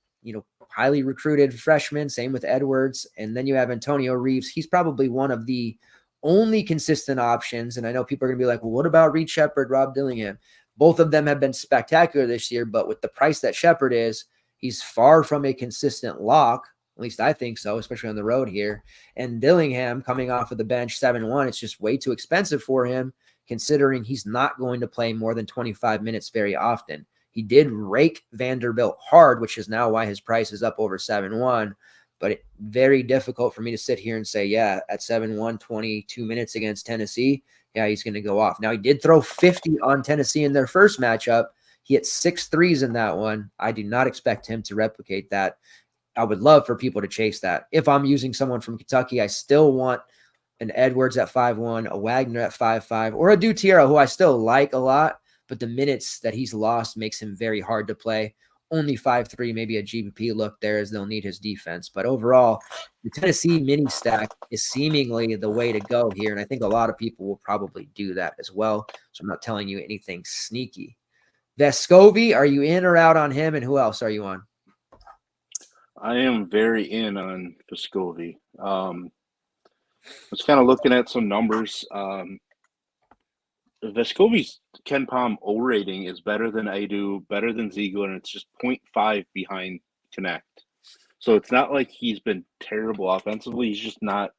highly recruited freshman, same with Edwards, and then you have Antonio Reeves. He's probably one of the only consistent options. And I know people are going to be like, well, what about Reed Shepherd, Rob Dillingham? Both of them have been spectacular this year, but with the price that Shepherd is, he's far from a consistent lock. At least I think so, especially on the road here. And Dillingham coming off of the bench 7-1, it's just way too expensive for him, considering he's not going to play more than 25 minutes very often. He did rake Vanderbilt hard, which is now why his price is up over 7-1. But very difficult for me to sit here and say, yeah, at 7-1, 22 minutes against Tennessee, yeah, he's going to go off. Now, he did throw 50 on Tennessee in their first matchup. He hit 6 threes in that one. I do not expect him to replicate that. I would love for people to chase that. If I'm using someone from Kentucky, I still want an Edwards at 5-1, a Wagner at 5-5, or a Dutiero, who I still like a lot, but the minutes that he's lost makes him very hard to play. Only 5-3, maybe a GBP look there, as they'll need his defense. But overall, the Tennessee mini stack is seemingly the way to go here, and I think a lot of people will probably do that as well. So I'm not telling you anything sneaky. Vescovi, are you in or out on him, and who else are you on? I am very in on Vescovi. I was kind of looking at some numbers. Vescovi's Ken Pom O rating is better than Adu, better than Ziegler, and it's just 0.5 behind Connect. So it's not like he's been terrible offensively. He's just not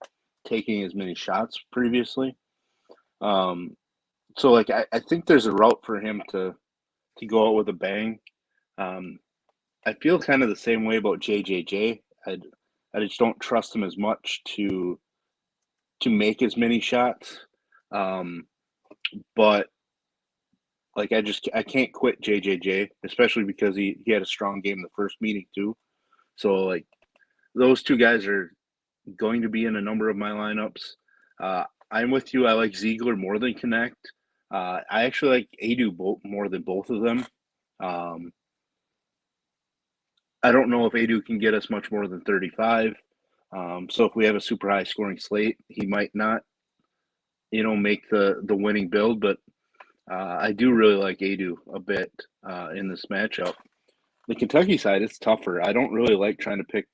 taking as many shots previously. So like I think there's a route for him to go out with a bang. I feel kind of the same way about JJJ. I just don't trust him as much to make as many shots. But like I can't quit JJJ, especially because he had a strong game the first meeting too. So like those two guys are going to be in a number of my lineups. I'm with you. I like Ziegler more than Connect. I actually like Adu more than both of them. I don't know if Adu can get us much more than 35. So if we have a super high scoring slate, he might not, make the winning build. But I do really like Adu a bit in this matchup. The Kentucky side, it's tougher. I don't really like trying to pick,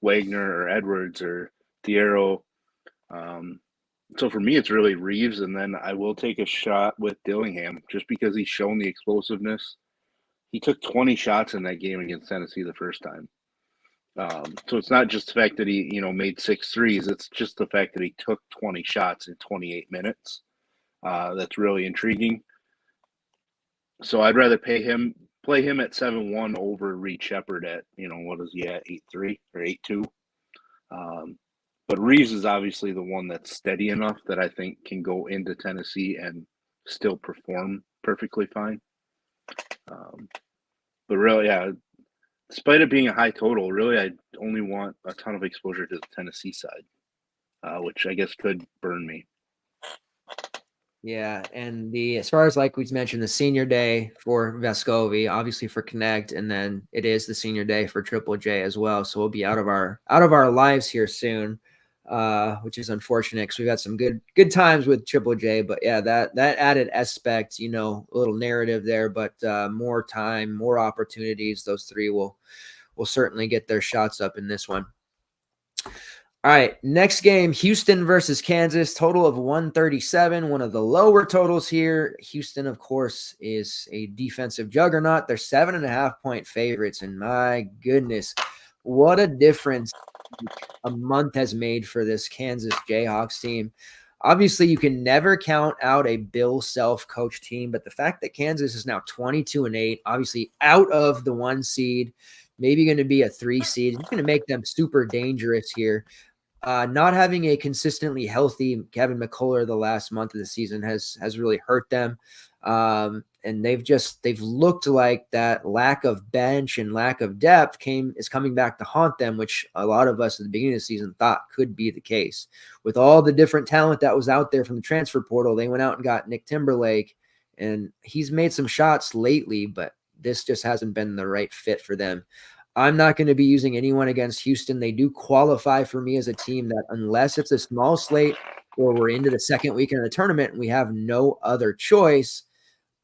Wagner or Edwards or Thiero. So for me, it's really Reeves, and then I will take a shot with Dillingham just because he's shown the explosiveness. He took 20 shots in that game against Tennessee the first time. So it's not just the fact that he, made 6 threes. It's just the fact that he took 20 shots in 28 minutes. That's really intriguing. So I'd rather play him at 7-1 over Reed Shepherd at, what is he at, 8-3 or 8-2. But Reeves is obviously the one that's steady enough that I think can go into Tennessee and still perform perfectly fine. But really, yeah, despite it being a high total, really I only want a ton of exposure to the Tennessee side, which I guess could burn me. Yeah, and as far as like we mentioned, the senior day for Vescovi, obviously for Connect, and then it is the senior day for Triple J as well. So we'll be out of our lives here soon, which is unfortunate because we've had some good times with Triple J. But yeah, that added aspect, a little narrative there, but more time, more opportunities. Those three will certainly get their shots up in this one. All right, next game, Houston versus Kansas, total of 137, one of the lower totals here. Houston, of course, is a defensive juggernaut. They're 7.5-point favorites, and my goodness, what a difference a month has made for this Kansas Jayhawks team. Obviously, you can never count out a Bill Self-coached team, but the fact that Kansas is now 22-8, obviously out of the 1 seed, maybe going to be a 3 seed, it's going to make them super dangerous here. Not having a consistently healthy Kevin McCullough the last month of the season has really hurt them. And they've looked like that lack of bench and lack of depth is coming back to haunt them, which a lot of us at the beginning of the season thought could be the case. With all the different talent that was out there from the transfer portal, they went out and got Nick Timberlake, and he's made some shots lately, but this just hasn't been the right fit for them. I'm not going to be using anyone against Houston. They do qualify for me as a team that, unless it's a small slate or we're into the second weekend of the tournament and we have no other choice,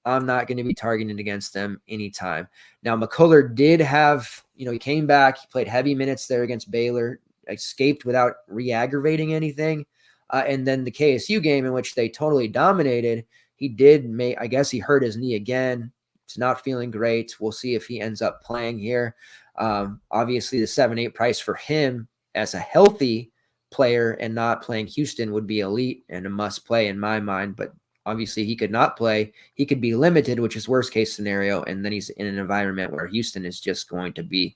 I'm not going to be targeting against them anytime. Now, McCullough did have, he came back, he played heavy minutes there against Baylor, escaped without re-aggravating anything. And then the KSU game in which they totally dominated, I guess he hurt his knee again. It's not feeling great. We'll see if he ends up playing here. Obviously, the 7-8 price for him as a healthy player and not playing Houston would be elite and a must play in my mind. But obviously he could not play. He could be limited, which is worst case scenario. And then he's in an environment where Houston is just going to be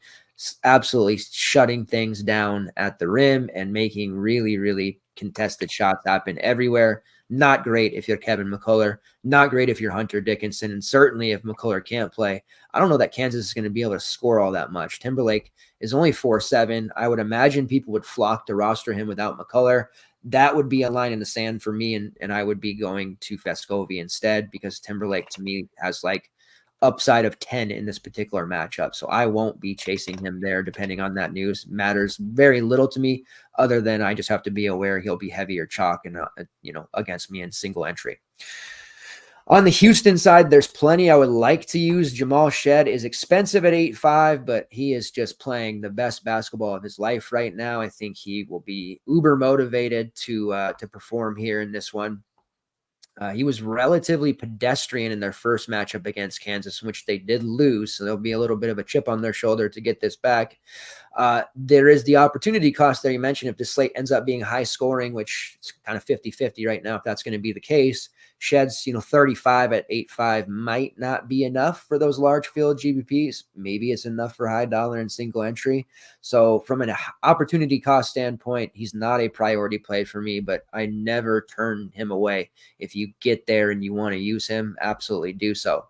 absolutely shutting things down at the rim and making really, really contested shots happen everywhere. Not great if you're Kevin McCullough. Not great if you're Hunter Dickinson. And certainly if McCullough can't play, I don't know that Kansas is going to be able to score all that much. Timberlake is only 4'7". I would imagine people would flock to roster him without McCullough. That would be a line in the sand for me, and I would be going to Vescovi instead, because Timberlake to me has like upside of 10 in this particular matchup. So I won't be chasing him there depending on that news. Matters very little to me, other than I just have to be aware he'll be heavier chalk and against me in single entry. On the Houston side, there's plenty I would like to use. Jamal Shed is expensive at 8.5, but he is just playing the best basketball of his life right now. I think he will be uber motivated to perform here in this one. He was relatively pedestrian in their first matchup against Kansas, in which they did lose. So there'll be a little bit of a chip on their shoulder to get this back. There is the opportunity cost there. You mentioned if the slate ends up being high scoring, which is kind of 50-50 right now, if that's going to be the case. Shed's 35 at 8.5 might not be enough for those large field GBPs. Maybe it's enough for high dollar and single entry. So from an opportunity cost standpoint, he's not a priority play for me, but I never turn him away. If you get there and you want to use him, absolutely do so.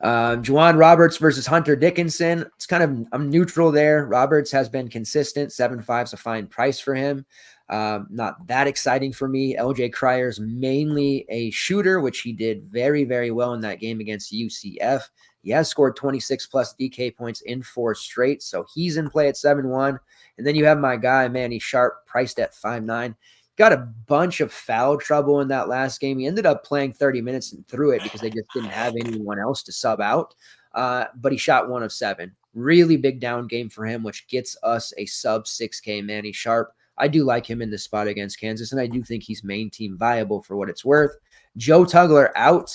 Juwan Roberts versus Hunter Dickinson. I'm neutral there. Roberts has been consistent. 7.5 is a fine price for him. Not that exciting for me. LJ Cryer's mainly a shooter, which he did very, very well in that game against UCF. He has scored 26 plus DK points in 4 straight, so he's in play at 7.1. And then you have my guy, Manny Sharp, priced at 5.9. Got a bunch of foul trouble in that last game. He ended up playing 30 minutes and threw it because they just didn't have anyone else to sub out. But he shot 1 of 7. Really big down game for him, which gets us a sub 6K Manny Sharp. I do like him in this spot against Kansas, and I do think he's main team viable for what it's worth. Joe Tugler out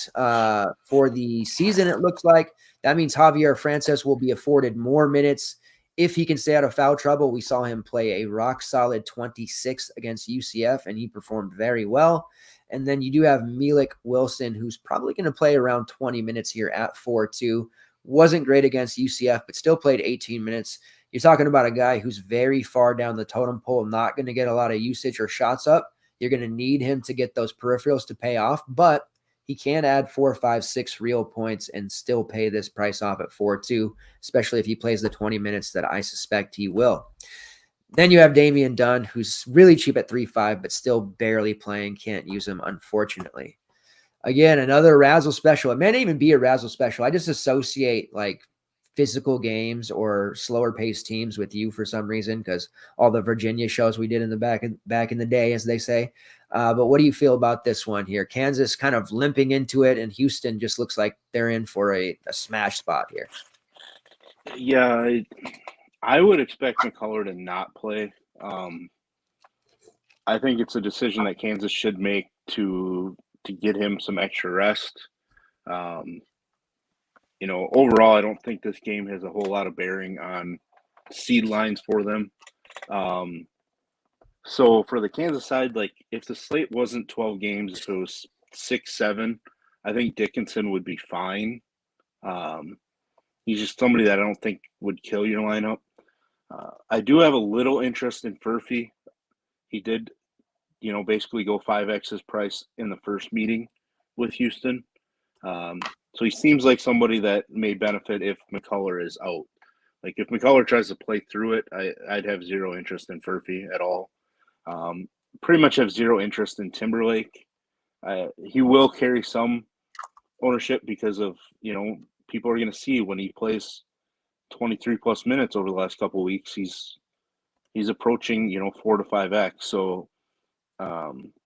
for the season, it looks like. That means Javier Frances will be afforded more minutes if he can stay out of foul trouble. We saw him play a rock-solid 26 against UCF, and he performed very well. And then you do have Milik Wilson, who's probably going to play around 20 minutes here at 4.2. Wasn't great against UCF, but still played 18 minutes. You're talking about a guy who's very far down the totem pole, not going to get a lot of usage or shots up. You're going to need him to get those peripherals to pay off, but he can add 4, 5, 6 real points and still pay this price off at 4.2, especially if he plays the 20 minutes that I suspect he will. Then you have Damian Dunn, who's really cheap at 3.5, but still barely playing. Can't use him, unfortunately. Again, another Razzle special. It may not even be a Razzle special. I just associate like physical games or slower paced teams with you for some reason, because all the Virginia shows we did in the back in the day, as they say. But what do you feel about this one here? Kansas kind of limping into it, and Houston just looks like they're in for a smash spot here. Yeah, I would expect McCullough to not play. I think it's a decision that Kansas should make to get him some extra rest. Overall, I don't think this game has a whole lot of bearing on seed lines for them. So for the Kansas side, like if the slate wasn't 12 games, if it was 6, 7, I think Dickinson would be fine. He's just somebody that I don't think would kill your lineup. I do have a little interest in Furphy. He did, basically go 5x his price in the first meeting with Houston. So he seems like somebody that may benefit if McCullough is out. Like if McCullough tries to play through it, I'd have zero interest in Furphy at all. Pretty much have zero interest in Timberlake. He will carry some ownership because of, people are going to see when he plays 23 plus minutes over the last couple of weeks, he's approaching, 4 to 5x. So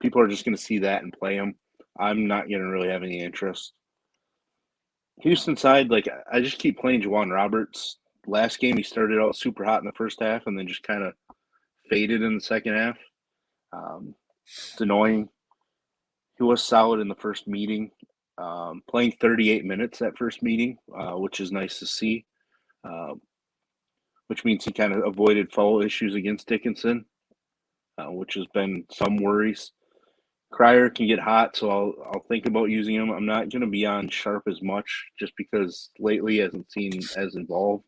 people are just going to see that and play him. I'm not going to really have any interest. Houston side, like I just keep playing Juwan Roberts. Last game, he started out super hot in the first half and then just kind of faded in the second half. It's annoying. He was solid in the first meeting, playing 38 minutes that first meeting, which is nice to see, which means he kind of avoided foul issues against Dickinson, which has been some worries. Crier can get hot, so I'll think about using him. I'm not going to be on Sharp as much just because lately he hasn't seen as involved.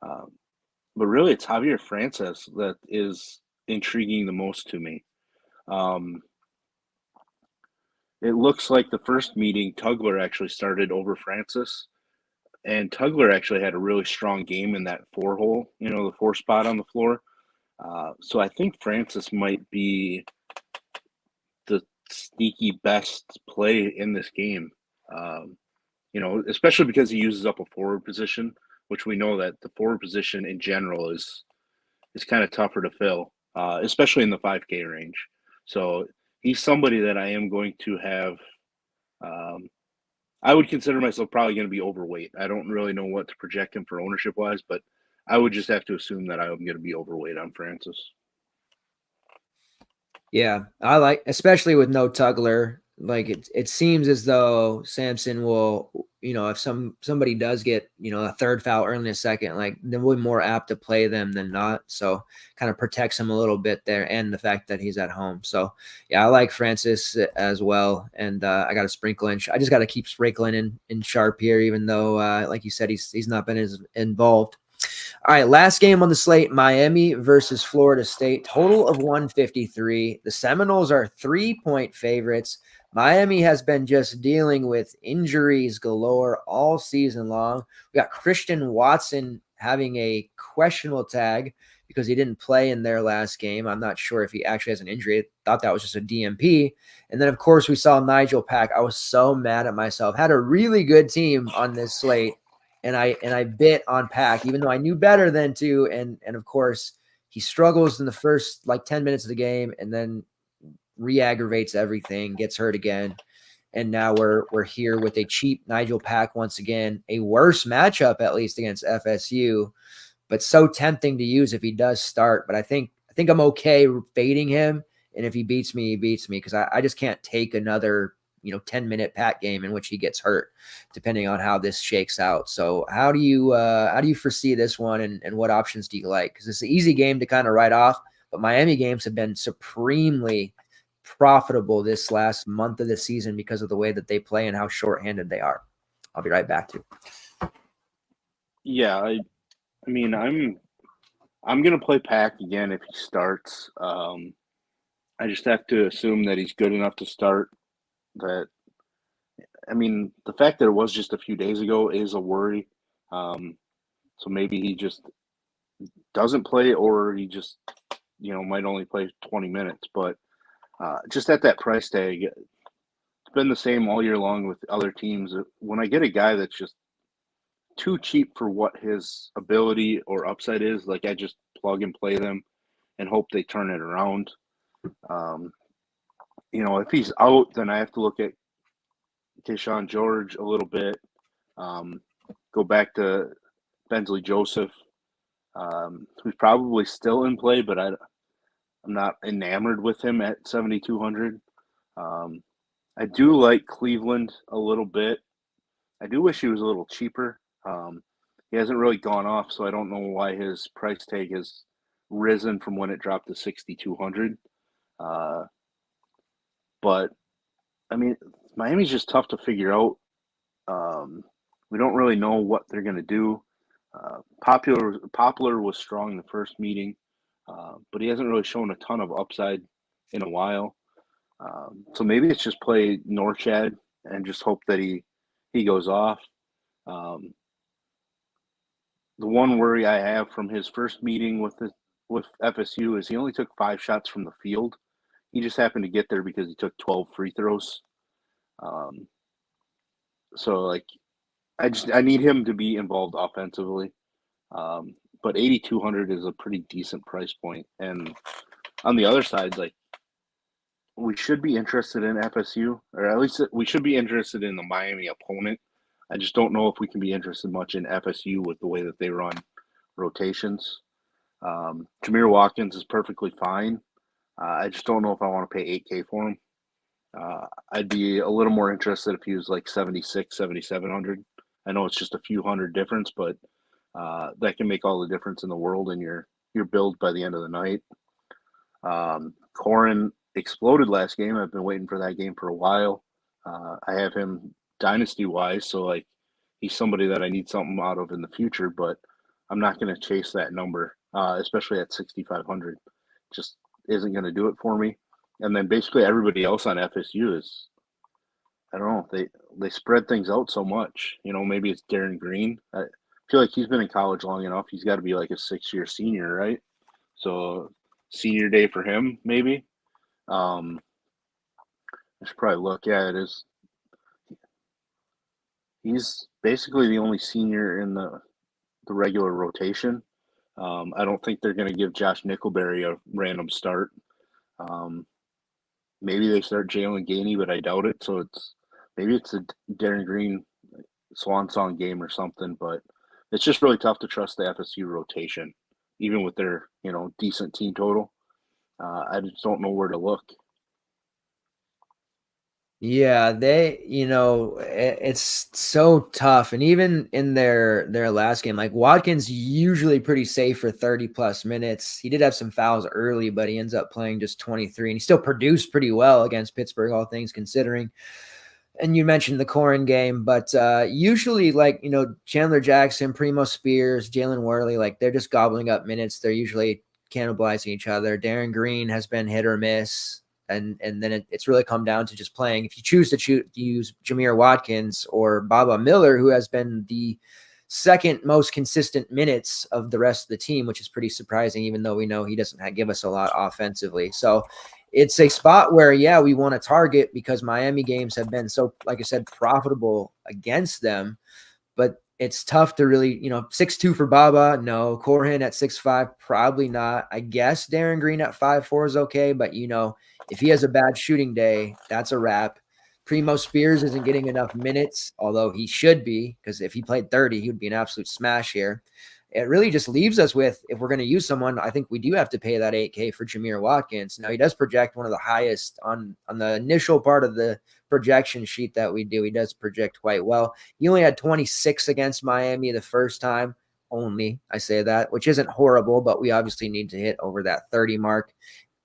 Um, but really, it's Javier Francis that is intriguing the most to me. Um, it looks like the first meeting, Tugler actually started over Francis, and Tugler actually had a really strong game in that four hole, the four spot on the floor. So I think Francis might be the sneaky best play in this game. Um, especially because he uses up a forward position, which we know that the forward position in general is kind of tougher to fill, especially in the 5K range. So he's somebody that I am going to have. Um, I would consider myself probably going to be overweight. I don't really know what to project him for ownership wise, but I would just have to assume that I'm going to be overweight on Francis. Yeah, I like, especially with no Tugler. Like it seems as though Sampson will, if somebody does get, a third foul early in a second, like then we'll be more apt to play them than not. So kind of protects him a little bit there, and the fact that he's at home. So yeah, I like Francis as well, and I got to sprinkle in. I just got to keep sprinkling in Sharp here, even though, like you said, he's not been as involved. All right, last game on the slate, Miami versus Florida State. Total of 153. The Seminoles are 3-point favorites. Miami has been just dealing with injuries galore all season long. We got Christian Watson having a questionable tag because he didn't play in their last game. I'm not sure if he actually has an injury. I thought that was just a DMP. And then, of course, we saw Nigel Pack. I was so mad at myself. Had a really good team on this slate. And I bit on Pack, even though I knew better than to. And of course, he struggles in the first like 10 minutes of the game and then re-aggravates everything, gets hurt again. And now we're here with a cheap Nigel Pack once again, a worse matchup at least against FSU, but so tempting to use if he does start. But I think I'm okay fading him. And if he beats me, he beats me because I just can't take another 10-minute Pat game in which he gets hurt, depending on how this shakes out. So how do you foresee this one, and what options do you like? Because it's an easy game to kind of write off, but Miami games have been supremely profitable this last month of the season because of the way that they play and how shorthanded they are. I'll be right back to you. Yeah, I mean, I'm gonna play Pack again if he starts. I just have to assume that he's good enough to start. That the fact that it was just a few days ago is a worry. So maybe he just doesn't play, or he just might only play 20 minutes. But just at that price tag, it's been the same all year long with other teams. When I get a guy that's just too cheap for what his ability or upside is, like I just plug and play them and hope they turn it around. If he's out, then I have to look at Keyshawn George a little bit. Go back to Bensley Joseph, who's probably still in play, but I'm not enamored with him at 7,200. I do like Cleveland a little bit. I do wish he was a little cheaper. He hasn't really gone off, so I don't know why his price tag has risen from when it dropped to 6,200. But Miami's just tough to figure out. We don't really know what they're going to do. Popular was strong in the first meeting, but he hasn't really shown a ton of upside in a while. So maybe it's just play Norchad and just hope that he goes off. The one worry I have from his first meeting with FSU is he only took 5 shots from the field. He just happened to get there because he took 12 free throws. So I need him to be involved offensively. But 8,200 is a pretty decent price point. And on the other side, we should be interested in FSU, or at least we should be interested in the Miami opponent. I just don't know if we can be interested much in FSU with the way that they run rotations. Jameer Watkins is perfectly fine. I just don't know if I want to pay $8K for him. I'd be a little more interested if he was like 7,600, 7,700. I know it's just a few hundred difference, but that can make all the difference in the world in your build by the end of the night. Corin, exploded last game. I've been waiting for that game for a while. I have him dynasty-wise, so, like, he's somebody that I need something out of in the future, but I'm not going to chase that number, especially at 6,500. Just isn't going to do it for me. And then basically everybody else on FSU is, I don't know, they spread things out so much. Maybe it's Darren Green. I feel like he's been in college long enough. He's got to be like a 6-year senior, right? So senior day for him, maybe. I should probably look. Yeah, it is. He's basically the only senior in the regular rotation. I don't think they're going to give Josh Nickelberry a random start. Maybe they start Jalen Gainey, but I doubt it. So maybe it's a Darren Green swan song game or something. But it's just really tough to trust the FSU rotation, even with their decent team total. I just don't know where to look. Yeah, it's so tough. And even in their last game, like Watkins usually pretty safe for 30 plus minutes. He did have some fouls early, but he ends up playing just 23 and he still produced pretty well against Pittsburgh, all things considering. And you mentioned the Corin game, but usually Chandler Jackson, Primo Spears, Jalen Worley, like they're just gobbling up minutes. They're usually cannibalizing each other. Darren Green has been hit or miss. And then it's really come down to just playing. If you choose to use Jameer Watkins or Baba Miller, who has been the second most consistent minutes of the rest of the team, which is pretty surprising, even though we know he doesn't give us a lot offensively. So it's a spot where, we want to target because Miami games have been so, like I said, profitable against them. But it's tough to really, 6'2" for Baba. No. Corhin at 6'5", probably not. I guess Darren Green at 5'4" is okay. But, if he has a bad shooting day, that's a wrap. Primo Spears isn't getting enough minutes, although he should be, because if he played 30, he would be an absolute smash here. It really just leaves us with, if we're going to use someone, I think we do have to pay that $8K for Jameer Watkins. Now, he does project one of the highest on the initial part of the projection sheet that we do. He does project quite well. He only had 26 against Miami the first time. Only, I say that, which isn't horrible, but we obviously need to hit over that 30 mark.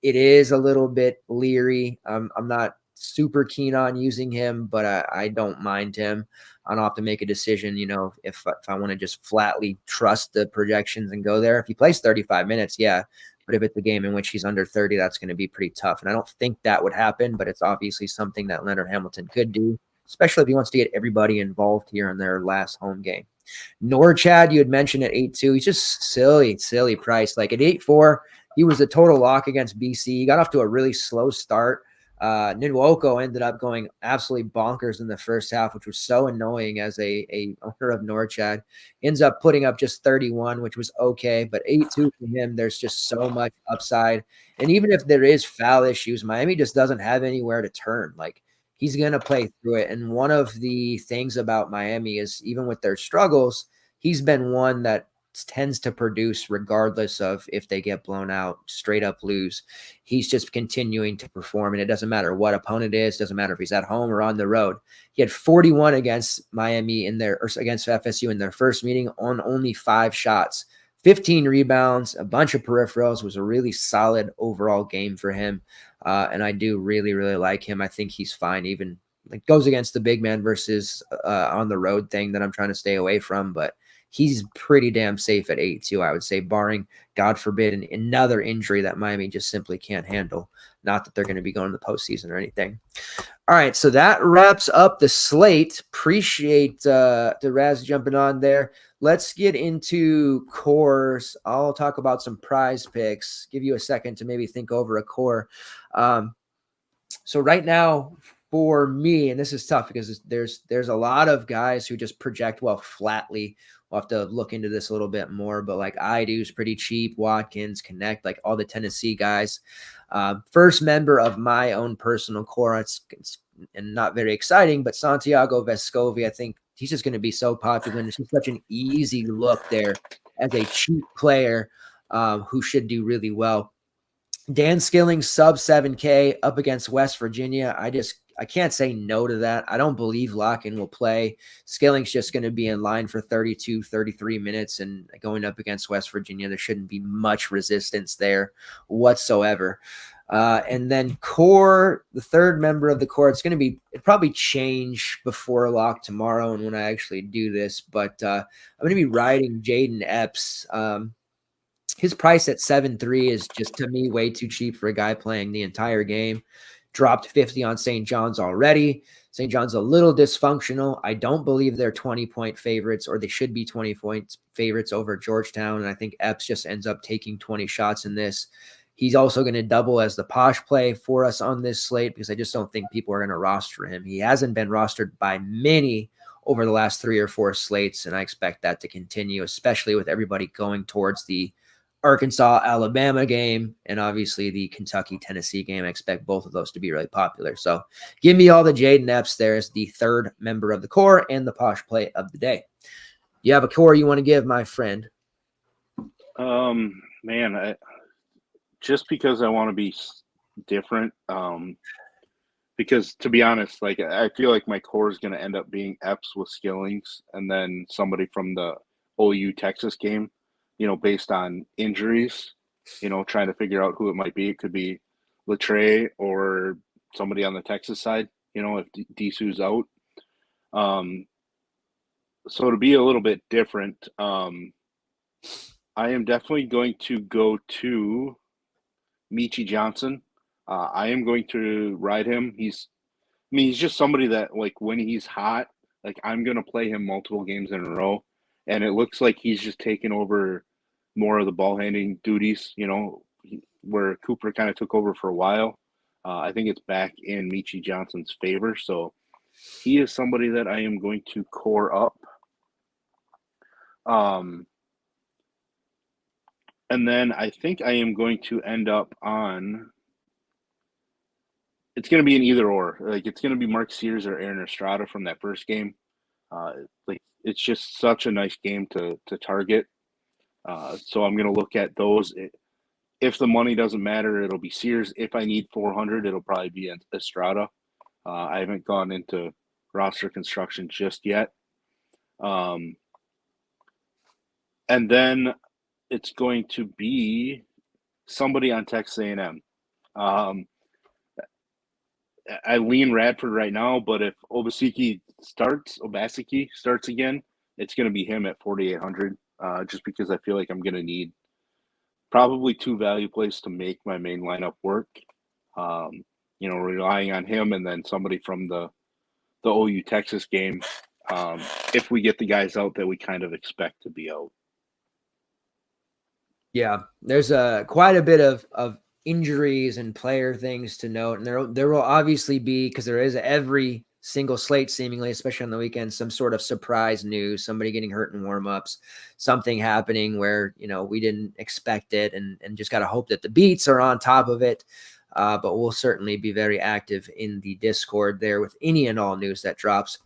It is a little bit leery. I'm not super keen on using him, but I don't mind him. I don't have to make a decision, if I want to just flatly trust the projections and go there. If he plays 35 minutes, yeah. But if it's a game in which he's under 30, that's going to be pretty tough. And I don't think that would happen, but it's obviously something that Leonard Hamilton could do, especially if he wants to get everybody involved here in their last home game. Norchad, you had mentioned at 8-2. He's just silly price. Like at 8-4, he was a total lock against BC. He got off to a really slow start. Nwoke ended up going absolutely bonkers in the first half, which was so annoying as a owner of Norchad. Ends up putting up just 31, which was okay, but 8-2 for him, there's just so much upside. And even if there is foul issues, Miami just doesn't have anywhere to turn. Like, he's going to play through it. And one of the things about Miami is, even with their struggles, he's been one that tends to produce regardless of if they get blown out, straight up lose. He's just continuing to perform, and it doesn't matter what opponent it is, doesn't matter if he's at home or on the road. He had 41 against Miami against FSU in their first meeting on only 5 shots, 15 rebounds, a bunch of peripherals. Was a really solid overall game for him. And I do really, really like him. I think he's fine. Even it goes against the big man versus on the road thing that I'm trying to stay away from, but he's pretty damn safe at 8-2, I would say, barring, God forbid, another injury that Miami just simply can't handle. Not that they're going to be going to the postseason or anything. All right, so that wraps up the slate. Appreciate the Raz jumping on there. Let's get into cores. I'll talk about some prize picks. Give you a second to maybe think over a core. So right now, for me, and this is tough because there's a lot of guys who just project well flatly. We'll have to look into this a little bit more, but like Idu's pretty cheap, Watkins, Connect, like all the Tennessee guys. First member of my own personal core, it's and not very exciting, but Santiago Vescovi, I think he's just going to be so popular, and it's just such an easy look there as a cheap player who should do really well. Dan Skilling, sub 7K up against West Virginia. I can't say no to that. I don't believe Locken will play. Skilling's just going to be in line for 32, 33 minutes, and going up against West Virginia, there shouldn't be much resistance there whatsoever. And then core, the third member of the core, it probably change before lock tomorrow and when I actually do this, but I'm going to be riding Jaden Epps. His price at 7.3 is just, to me, way too cheap for a guy playing the entire game. Dropped 50 on St. John's already. St. John's a little dysfunctional. I don't believe they're 20-point favorites, or they should be 20-point favorites over Georgetown, and I think Epps just ends up taking 20 shots in this. He's also going to double as the posh play for us on this slate because I just don't think people are going to roster him. He hasn't been rostered by many over the last 3 or 4 slates, and I expect that to continue, especially with everybody going towards the Arkansas-Alabama game and obviously the Kentucky-Tennessee game. I expect both of those to be really popular. So give me all the Jaden Epps there as the third member of the core and the posh play of the day. You have a core you want to give, my friend? Man, just because I want to be different, because to be honest, like I feel like my core is going to end up being Epps with Skillings and then somebody from the OU Texas game, based on injuries, trying to figure out who it might be. It could be Latre or somebody on the Texas side, if Disu's out. So to be a little bit different, I am definitely going to go to Michi Johnson. I am going to ride him. He's just somebody that, like, when he's hot, like, I'm going to play him multiple games in a row. And it looks like he's just taken over more of the ball handling duties, where Cooper kind of took over for a while. I think it's back in Michi Johnson's favor. So he is somebody that I am going to core up. And then I think I am going to end up on – it's going to be an either or. Like, it's going to be Mark Sears or Aaron Estrada from that first game. It's just such a nice game to target. So I'm going to look at those. If the money doesn't matter, it'll be Sears. If I need 400, it'll probably be Estrada. I haven't gone into roster construction just yet. And then it's going to be somebody on Texas A&M. I lean Radford right now, but if Obaseki starts again, it's going to be him at 4,800, just because I feel like I'm going to need probably 2 value plays to make my main lineup work. Relying on him and then somebody from the OU Texas game, if we get the guys out that we kind of expect to be out. Yeah, there's quite a bit of injuries and player things to note, and there will obviously be, because there is every single slate seemingly, especially on the weekend, some sort of surprise news, somebody getting hurt in warmups, something happening where we didn't expect it, and just got to hope that the beats are on top of it. But we'll certainly be very active in the Discord there with any and all news that drops.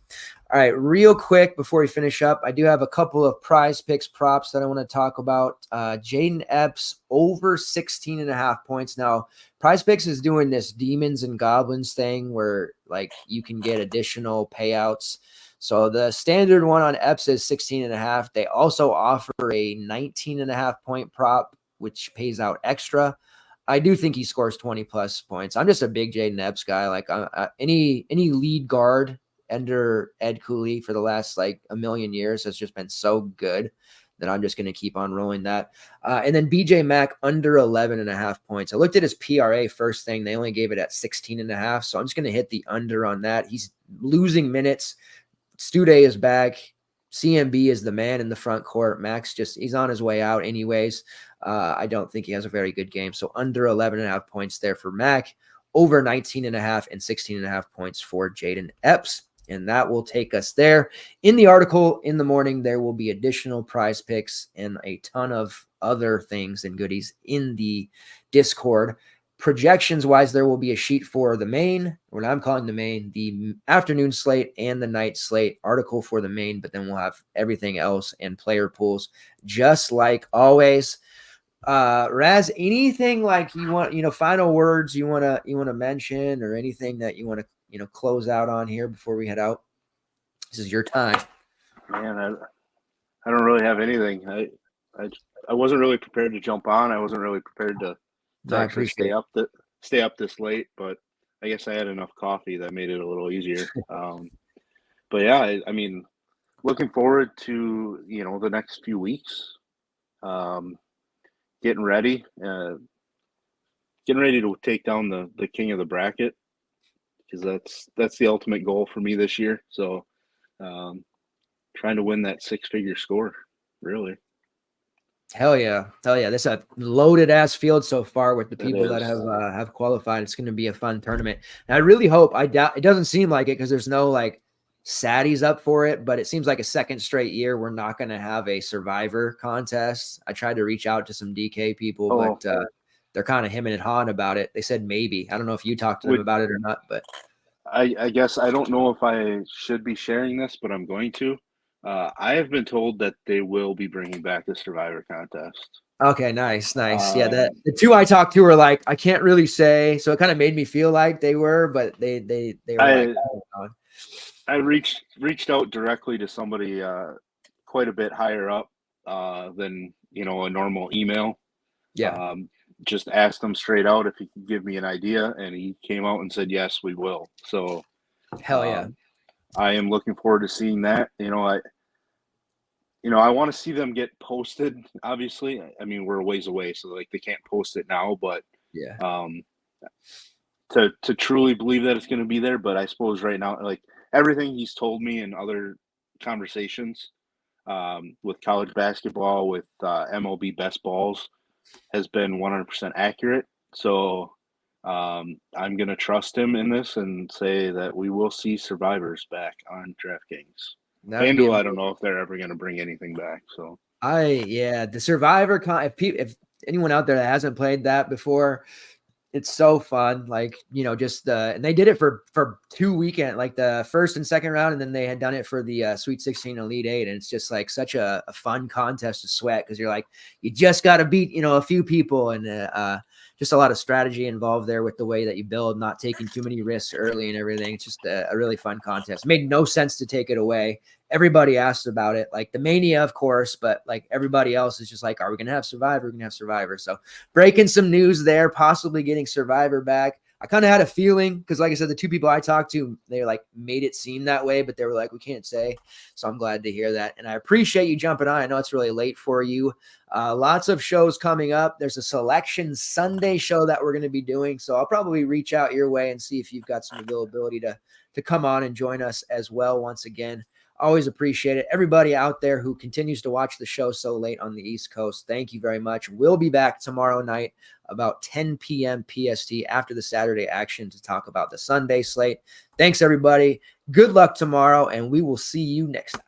All right, real quick before we finish up, I do have a couple of PrizePicks props that I want to talk about. Jaden Epps over 16.5 points. Now, PrizePicks is doing this demons and goblins thing where, like, you can get additional payouts. So the standard one on Epps is 16.5. They also offer a 19.5 point prop, which pays out extra. I do think he scores 20 plus points. I'm just a big Jaden Epps guy. Like, any lead guard under Ed Cooley for the last like a million years has just been so good that I'm just going to keep on rolling that. And then BJ Mack under 11.5 points. I looked at his PRA first thing. They only gave it at 16.5. So I'm just going to hit the under on that. He's losing minutes. Stude is back. CMB is the man in the front court. Max he's on his way out anyways. I don't think he has a very good game. So under 11.5 points there for Mac, over 19.5 and 16.5 points for Jaden Epps. And that will take us there. In the article in the morning, there will be additional PrizePicks and a ton of other things and goodies in the Discord. Projections wise, there will be a sheet for the main, what I'm calling the main, the afternoon slate and the night slate, article for the main, but then we'll have everything else and player pools just like always. Raz, anything like you want, final words you want to mention, or anything that you want to, close out on here before we head out? This is your time. Man, I don't really have anything. I wasn't really prepared to jump on. I wasn't really prepared to I actually appreciate stay up this late, but I guess I had enough coffee that made it a little easier. But yeah, I mean, looking forward to the next few weeks. Getting ready to take down the king of the bracket, because that's the ultimate goal for me this year. So trying to win that 6-figure score, really. Hell yeah. This is a loaded ass field so far with the people that is. have qualified. It's going to be a fun tournament. And I really hope, I doubt, it doesn't seem like it because there's no like saddies up for it, but it seems like a second straight year we're not going to have a survivor contest. I tried to reach out to some DK people, but they're kind of hemming and hawing about it. They said maybe. I don't know if you talked to them about it or not, but I guess I don't know if I should be sharing this, but I'm going to. I have been told that they will be bringing back the Survivor contest. Okay, nice. Yeah, the two I talked to were like, I can't really say, so it kind of made me feel like they were, but they were like, oh, I reached out directly to somebody quite a bit higher up than a normal email. Yeah. Just asked him straight out if he could give me an idea, and he came out and said, yes, we will. So hell yeah. I am looking forward to seeing that. I want to see them get posted. Obviously, I mean, we're a ways away, so like they can't post it now. But yeah, to truly believe that it's going to be there. But I suppose right now, like everything he's told me in other conversations with college basketball, with MLB best balls, has been 100% accurate. So I'm going to trust him in this and say that we will see survivors back on DraftKings. FanDuel, I don't know if they're ever going to bring anything back. So the Survivor if anyone out there that hasn't played that before, it's so fun. Like, just and they did it for 2 weekends, like the first and second round, and then they had done it for the Sweet 16 Elite 8, and it's just like such a fun contest to sweat because you're like, you just got to beat a few people, and just a lot of strategy involved there with the way that you build, not taking too many risks early and everything. It's just a really fun contest. It made no sense to take it away. Everybody asked about it, like the Mania, of course, but like everybody else is just like, are we going to have Survivor? We're going to have Survivor. So breaking some news there, possibly getting Survivor back. I kind of had a feeling because, like I said, the two people I talked to, they like made it seem that way, but they were like, we can't say. So I'm glad to hear that. And I appreciate you jumping on. I know it's really late for you. Lots of shows coming up. There's a Selection Sunday show that we're going to be doing. So I'll probably reach out your way and see if you've got some availability to come on and join us as well. Once again, always appreciate it. Everybody out there who continues to watch the show so late on the East Coast, thank you very much. We'll be back tomorrow night about 10 p.m. PST after the Saturday action to talk about the Sunday slate. Thanks, everybody. Good luck tomorrow, and we will see you next time.